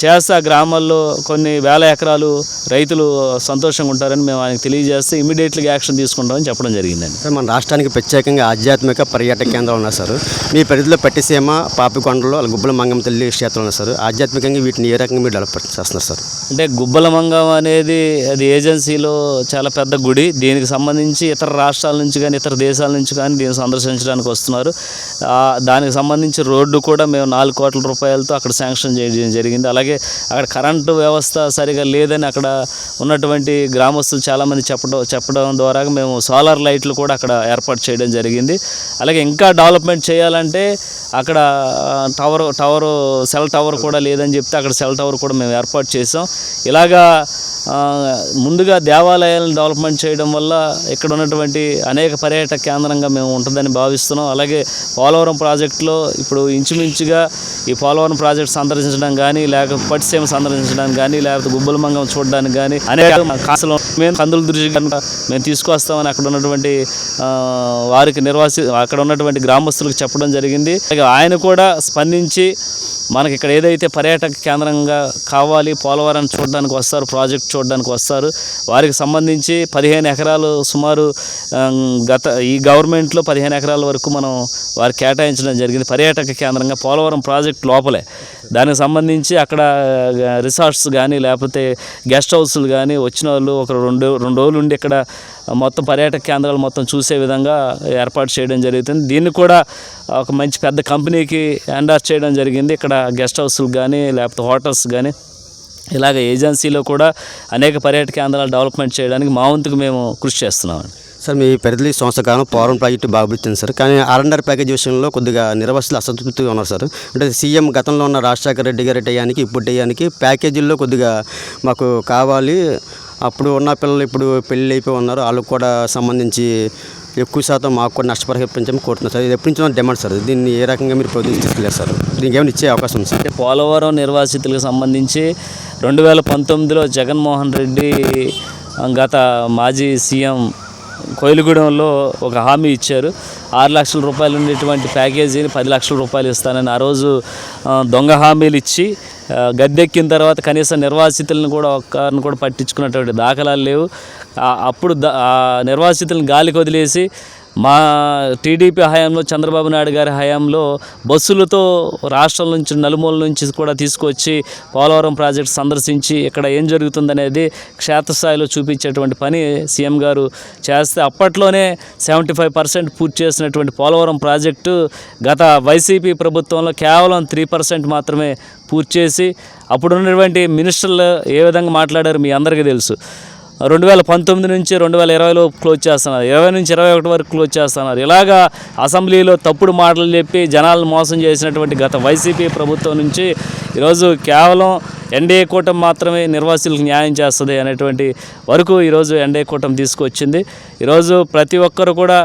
చేస్తే ఆ గ్రామాల్లో కొన్ని వేల ఎకరాలు రైతులు సంతోషంగా ఉంటారని మేము ఆయనకు తెలియజేస్తే ఇమీడియట్గా యాక్షన్ తీసుకుంటామని చెప్పడం జరిగిందండి. సార్, మన రాష్ట్రానికి ప్రత్యేకంగా ఆధ్యాత్మిక పర్యాటక కేంద్రాలు ఉన్నాయి సార్. మీ పరిధిలో పట్టిసీమ, పాపికొండలు, గుబ్బల మంగమ్మ తల్లి క్షేత్రాలు ఉన్నాయి సార్. ఆధ్యాత్మికంగా వీటిని ఏ రకంగా మీరు డెవలప్ చేస్తున్నారు సార్? అంటే గుబ్బల మంగం అనేది అది ఏజెన్సీలో చాలా పెద్ద గుడి. దీనికి సంబంధించి ఇతర రాష్ట్రాల నుంచి కానీ ఇతర దేశాల నుంచి కానీ దీన్ని సందర్శించడానికి వస్తున్నారు. దానికి సంబంధించి రోడ్డు కూడా మేము 4 కోట్ల రూపాయలతో అక్కడ శాంక్షన్ చేయడం జరిగింది. అలాగే అక్కడ కరెంటు వ్యవస్థ సరిగా లేదని అక్కడ ఉన్నటువంటి గ్రామస్తులు చాలామంది చెప్పడం ద్వారా మేము సోలార్ లైట్లు కూడా అక్కడ ఏర్పాటు చేయడం జరిగింది. అలాగే ఇంకా డెవలప్మెంట్ చేయాలంటే అక్కడ సెల్ టవర్ కూడా లేదని చెప్తే అక్కడ సెల్ టవర్ కూడా మేము ఏర్పాటు చేసాం. ఇలాగా ముందుగా దేవాలయాలను డెవలప్మెంట్ చేయడం వల్ల ఇక్కడ ఉన్నటువంటి అనేక పర్యాటక కేంద్రంగా మేము ఉంటుందని భావిస్తున్నాం. అలాగే పోలవరం ప్రాజెక్టులో ఇప్పుడు ఇంచుమించుగా ఈ పోలవరం ప్రాజెక్టు సందర్శించడం కానీ లేకపోతే పట్టిసీమ సందర్శించడానికి కానీ లేకపోతే గుబ్బల మంగం చూడడానికి కానీ అనేక కాసులు మేము కందుల దృష్టి కనుక మేము తీసుకొస్తామని అక్కడ ఉన్నటువంటి వారికి అక్కడ ఉన్నటువంటి గ్రామస్తులకు చెప్పడం జరిగింది. ఆయన కూడా స్పందించి మనకి ఇక్కడ ఏదైతే పర్యాటక కేంద్రంగా కావాలి, పోలవరాన్ని చూడడానికి వస్తారు, ప్రాజెక్ట్ చూడడానికి వస్తారు, వారికి సంబంధించి 15 ఎకరాలు సుమారు ఈ గవర్నమెంట్లో 15 ఎకరాల వరకు మనం వారికి కేటాయించడం జరిగింది పర్యాటక కేంద్రంగా పోలవరం ప్రాజెక్ట్ లోపలే. దానికి సంబంధించి అక్కడ రిసార్ట్స్ కానీ లేకపోతే గెస్ట్ హౌస్లు కానీ వచ్చిన వాళ్ళు ఒక 2 రోజులు ఉండి ఇక్కడ మొత్తం పర్యాటక కేంద్రాలు మొత్తం చూసే విధంగా ఏర్పాటు చేయడం జరుగుతుంది. దీన్ని కూడా ఒక మంచి పెద్ద కంపెనీకి ఎండార్స్ చేయడం జరిగింది. ఇక్కడ గెస్ట్ హౌస్లు కానీ లేకపోతే హోటల్స్ కానీ ఇలాగ ఏజెన్సీలో కూడా అనేక పర్యాటక కేంద్రాలు డెవలప్మెంట్ చేయడానికి మా వంతుకు మేము కృషి చేస్తున్నామండి. సార్, మీ పరిధిలో ఈ సంవత్సర కాలం పోలవరం ప్రాజెక్టు బాగా వచ్చింది సార్. కానీ R&R ప్యాకేజ్ విషయంలో కొద్దిగా నిర్వాసితులు అసంతృప్తిగా ఉన్నారు సార్. అంటే సీఎం గతంలో ఉన్న రాజశేఖర రెడ్డి గారి టయానికి ఇప్పుడు టయానికి ప్యాకేజీల్లో కొద్దిగా మాకు కావాలి, అప్పుడు ఉన్న పిల్లలు ఇప్పుడు పెళ్ళి అయిపోయి ఉన్నారు, వాళ్ళకు కూడా సంబంధించి ఎక్కువ శాతం మాకు కూడా నష్టపరిహారం కోరుతున్నారు సార్. ఇది ఎప్పటి నుంచో డిమాండ్ సార్. దీన్ని ఏ రకంగా మీరు ప్రొడ్యూస్ తీసుకెళ్ళారు సార్? దీనికి ఏమైనా ఇచ్చే అవకాశం ఉంది సార్? పోలవరం నిర్వాసితులకు సంబంధించి 2019లో జగన్మోహన్ రెడ్డి గత మాజీ సీఎం కోయిలగూడెంలో ఒక హామీ ఇచ్చారు. 6 లక్షల రూపాయలు ఉండేటువంటి ప్యాకేజీని 10 లక్షల రూపాయలు ఇస్తానని ఆ రోజు దొంగ హామీలు ఇచ్చి గద్దెక్కిన తర్వాత కనీసం నిర్వాసితులను కూడా ఒక్కరిని కూడా పట్టించుకున్నటువంటి దాఖలాలు లేవు. అప్పుడు నిర్వాసితులను గాలికి వదిలేసి మా టీడీపీ హయాంలో చంద్రబాబు నాయుడు గారి హయాంలో బస్సులతో రాష్ట్రం నుంచి నలుమూల నుంచి కూడా తీసుకొచ్చి పోలవరం ప్రాజెక్టు సందర్శించి ఇక్కడ ఏం జరుగుతుందనేది క్షేత్రస్థాయిలో చూపించేటువంటి పని సీఎం గారు చేస్తే అప్పట్లోనే 75% పూర్తి చేసినటువంటి పోలవరం ప్రాజెక్టు గత వైసీపీ ప్రభుత్వంలో కేవలం 3% మాత్రమే పూర్తి చేసి అప్పుడు ఉన్నటువంటి మినిస్టర్లు ఏ విధంగా మాట్లాడారు మీ అందరికీ తెలుసు. 2019 నుంచి 2020లో క్లోజ్ చేస్తున్నారు, 20 నుంచి 21 వరకు క్లోజ్ చేస్తున్నారు. ఇలాగా అసెంబ్లీలో తప్పుడు మాటలు చెప్పి జనాలను మోసం చేసినటువంటి గత వైసీపీ ప్రభుత్వం నుంచి ఈరోజు కేవలం ఎన్డీఏ కూటమి మాత్రమే నిర్వాసితులకు న్యాయం చేస్తుంది అనేటువంటి వరకు ఈరోజు ఎన్డీఏ కూటమి తీసుకొచ్చింది. ఈరోజు ప్రతి ఒక్కరు కూడా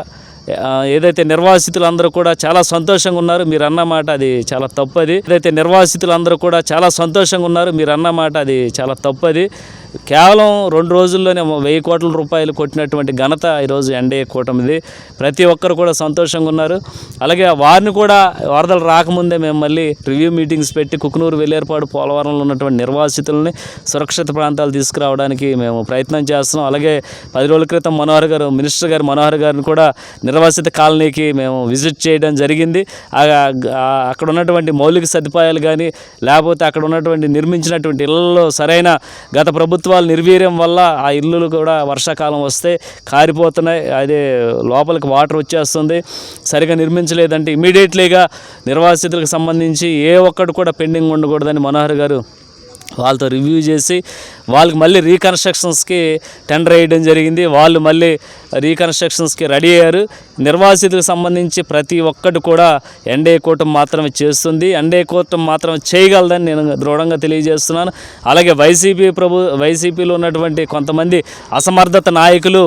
ఏదైతే నిర్వాసితులందరూ కూడా చాలా సంతోషంగా ఉన్నారు, మీరు అన్నమాట అది చాలా తప్పది. ఏదైతే నిర్వాసితులందరూ కూడా చాలా సంతోషంగా ఉన్నారు, మీరు అన్నమాట అది చాలా తప్పది. కేవలం 2 రోజుల్లోనే 1000 కోట్ల రూపాయలు కొట్టినటువంటి ఘనత ఈరోజు ఎన్డీఏ కూటమిది. ప్రతి ఒక్కరు కూడా సంతోషంగా ఉన్నారు. అలాగే వారిని కూడా వరదలు రాకముందే మేము మళ్ళీ రివ్యూ మీటింగ్స్ పెట్టి కుకునూరు, వెల్లేరుపాడు, పోలవరంలో ఉన్నటువంటి నిర్వాసితుల్ని సురక్షిత ప్రాంతాలు తీసుకురావడానికి మేము ప్రయత్నం చేస్తున్నాం. అలాగే 10 రోజుల క్రితం మినిస్టర్ గారు మనోహర్ గారిని కూడా నిర్వాసిత కాలనీకి మేము విజిట్ చేయడం జరిగింది. అక్కడ ఉన్నటువంటి మౌలిక సదుపాయాలు కానీ లేకపోతే అక్కడ ఉన్నటువంటి నిర్మించినటువంటి ఇళ్లలో సరైన గత ప్రభుత్వాల నిర్వీర్యం వల్ల ఆ ఇల్లులు కూడా వర్షాకాలం వస్తే కారిపోతున్నాయి. అదే లోపలికి వాటర్ వచ్చేస్తుంది. సరిగా నిర్మించలేదంటే ఇమీడియట్లీగా నిర్వాసితులకు సంబంధించి ఏ ఒక్కడు కూడా పెండింగ్ ఉండకూడదని మనోహర్ గారు వాళ్ళతో రివ్యూ చేసి వాళ్ళకి మళ్ళీ రీకన్స్ట్రక్షన్స్కి టెండర్ వేయడం జరిగింది. వాళ్ళు మళ్ళీ రీకన్స్ట్రక్షన్స్కి రెడీ అయ్యారు. నిర్వాసితులకు సంబంధించి ప్రతి ఒక్కటి కూడా ఎన్డీఏ కూటమి మాత్రమే చేస్తుంది. ఎన్డీఏ కూటమి మాత్రమే చేయగలదని నేను దృఢంగా తెలియజేస్తున్నాను. అలాగే వైసీపీలో ఉన్నటువంటి కొంతమంది అసమర్థత నాయకులు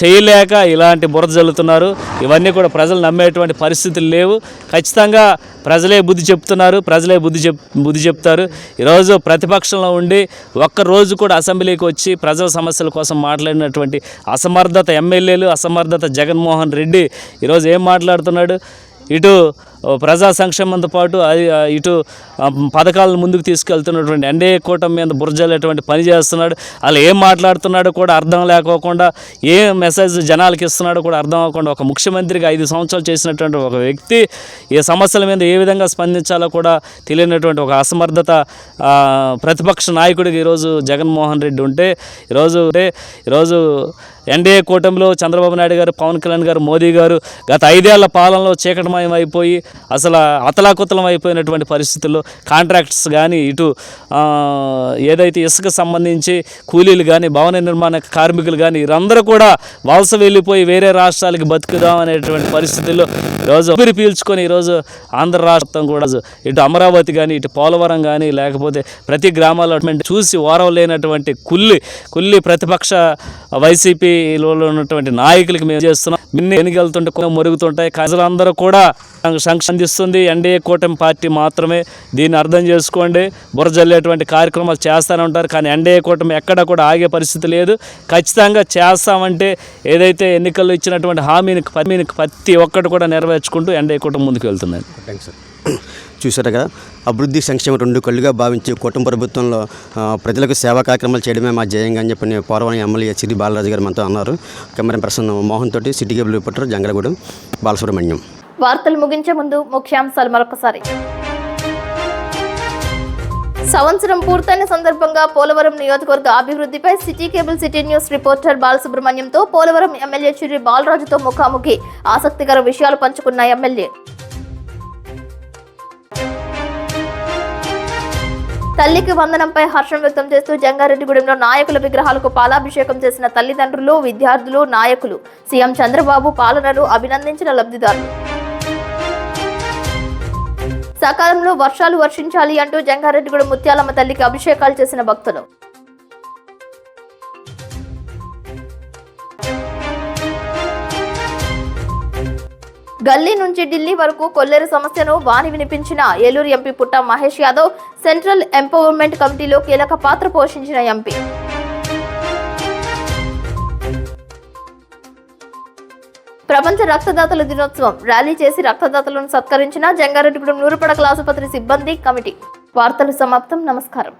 చేయలేక ఇలాంటి బురద జల్లుతున్నారు. ఇవన్నీ కూడా ప్రజలు నమ్మేటువంటి పరిస్థితులు లేవు. ఖచ్చితంగా ప్రజలే బుద్ధి చెప్తున్నారు, ప్రజలే బుద్ధి చెప్తారు. ఈరోజు ప్రతిపక్షంలో ఉండి ఒక్కరోజు కూడా అసెంబ్లీకి వచ్చి ప్రజల సమస్యల కోసం మాట్లాడినటువంటి అసమర్థత ఎమ్మెల్యేలు, అసమర్థత జగన్మోహన్ రెడ్డి ఈరోజు ఏం మాట్లాడుతున్నాడు? ఇటు ప్రజా సంక్షేమంతో పాటు ఇటు పథకాలను ముందుకు తీసుకెళ్తున్నటువంటి ఎన్డీఏ కూటమి మీద బురజల్లేటువంటి పని చేస్తున్నాడు. అలా ఏం మాట్లాడుతున్నాడో కూడా అర్థం లేకోకుండా, ఏ మెసేజ్ జనాలకి ఇస్తున్నాడో కూడా అర్థం అవ్వకుండా, ఒక ముఖ్యమంత్రిగా 5 సంవత్సరాలు చేసినటువంటి ఒక వ్యక్తి ఏ సమస్యల మీద ఏ విధంగా స్పందించాలో కూడా తెలియనటువంటి ఒక అసమర్థత ప్రతిపక్ష నాయకుడికి ఈరోజు జగన్మోహన్ రెడ్డి ఉంటే ఈరోజు ఎన్డీఏ కూటమిలో చంద్రబాబు నాయుడు గారు, పవన్ కళ్యాణ్ గారు, మోదీ గారు గత 5 ఏళ్ల పాలనలో చీకటమయం అయిపోయి అసలు అతలాకుతలం అయిపోయినటువంటి పరిస్థితుల్లో కాంట్రాక్ట్స్ కానీ, ఇటు ఏదైతే ఇసుక సంబంధించి కూలీలు కానీ, భవన నిర్మాణ కార్మికులు కానీ వీరందరూ కూడా వలస వెళ్ళిపోయి వేరే రాష్ట్రాలకి బతుకుదాం అనేటువంటి పరిస్థితుల్లో ఈరోజు ఊపిరి పీల్చుకొని ఈరోజు ఆంధ్ర రాష్ట్రం కూడా ఇటు అమరావతి కానీ, ఇటు పోలవరం కానీ, లేకపోతే ప్రతి గ్రామాల్లో చూసి ఓరం లేనటువంటి కుల్లి ప్రతిపక్ష వైసీపీలో ఉన్నటువంటి నాయకులకి మేము చేస్తున్నాం. ఎన్నికలుతుంటే మొరుగుతుంటాయి. ప్రజలందరూ కూడా సంక్షందిస్తుంది ఎన్డీఏ కూటమి పార్టీ మాత్రమే. దీన్ని అర్థం చేసుకోండి. బురజల్లేటువంటి కార్యక్రమాలు చేస్తూనే ఉంటారు. కానీ ఎన్డీఏ కూటమి ఎక్కడ కూడా ఆగే పరిస్థితి లేదు. ఖచ్చితంగా చేస్తామంటే ఏదైతే ఎన్నికల్లో ఇచ్చినటువంటి హామీని ప్రతి ఒక్కటి కూడా నెరవేర్చుకుంటూ ఎన్డీఏ కూటమి ముందుకు వెళ్తుందండి. Thanks sir. చూసారుగా అభివృద్ధి సంక్షేమం 2 కళ్ళుగా భావించి కూటమి ప్రభుత్వంలో ప్రజలకు సేవా కార్యక్రమాలు చేయడమే మా ధ్యేయంగా అని చెప్పి పోలవరం ఎమ్మెల్యే సిరి బాలరాజు గారు మనతో అన్నారు. కెమెరా పర్సన్ మోహన్ తోటి, సిటీ కేబుల్ రిపోర్టర్ జంగలగూడెం బాలసుబ్రహ్మణ్యం. వార్తలు ముగించే ముందు ముఖ్యాంశాలు మరొకసారి. సంవత్సరం పూర్తయిన సందర్భంగా పోలవరం నియోజకవర్గ అభివృద్ధిపై city cable city news reporter బాలసుబ్రహ్మణ్యంతో పోలవరం ఎమ్మెల్యే చిర్రి బాలరాజుతో ముఖాముఖి ఆసక్తికర విషయాలు పంచుకున్న ఎమ్మెల్యే. తల్లికి వందనంపై హర్షం వ్యక్తం చేస్తూ జంగారెడ్డిగూడెంలో నాయకుల విగ్రహాలకు పాలాభిషేకం చేసిన తల్లిదండ్రులు, విద్యార్థులు, నాయకులు. సీఎం చంద్రబాబు పాలనను అభినందించిన లబ్ధిదారులు. సకాలంలో వర్షాలు వర్షించాలి అంటూ జంగారెడ్డిగూడెం ముత్యాలమ్మ తల్లికి అభిషేకాలు చేసిన భక్తులు. గల్లీ నుంచి ఢిల్లీ వరకు కొల్లేరు సమస్యను వాని వినిపించిన ఏలూరు ఎంపీ పుట్ట మహేష్ యాదవ్. సెంట్రల్ ఎంపవర్మెంట్ కమిటీలో కీలక పాత్ర పోషించిన ఎంపీ. ప్రపంచ రక్తదాతల దినోత్సవం ర్యాలీ చేసి రక్తదాతలను సత్కరించిన జంగారెడ్డిగూడెం నూరుపడకల ఆసుపత్రి సిబ్బంది కమిటీ. వార్తలు సమాప్తం. నమస్కారం.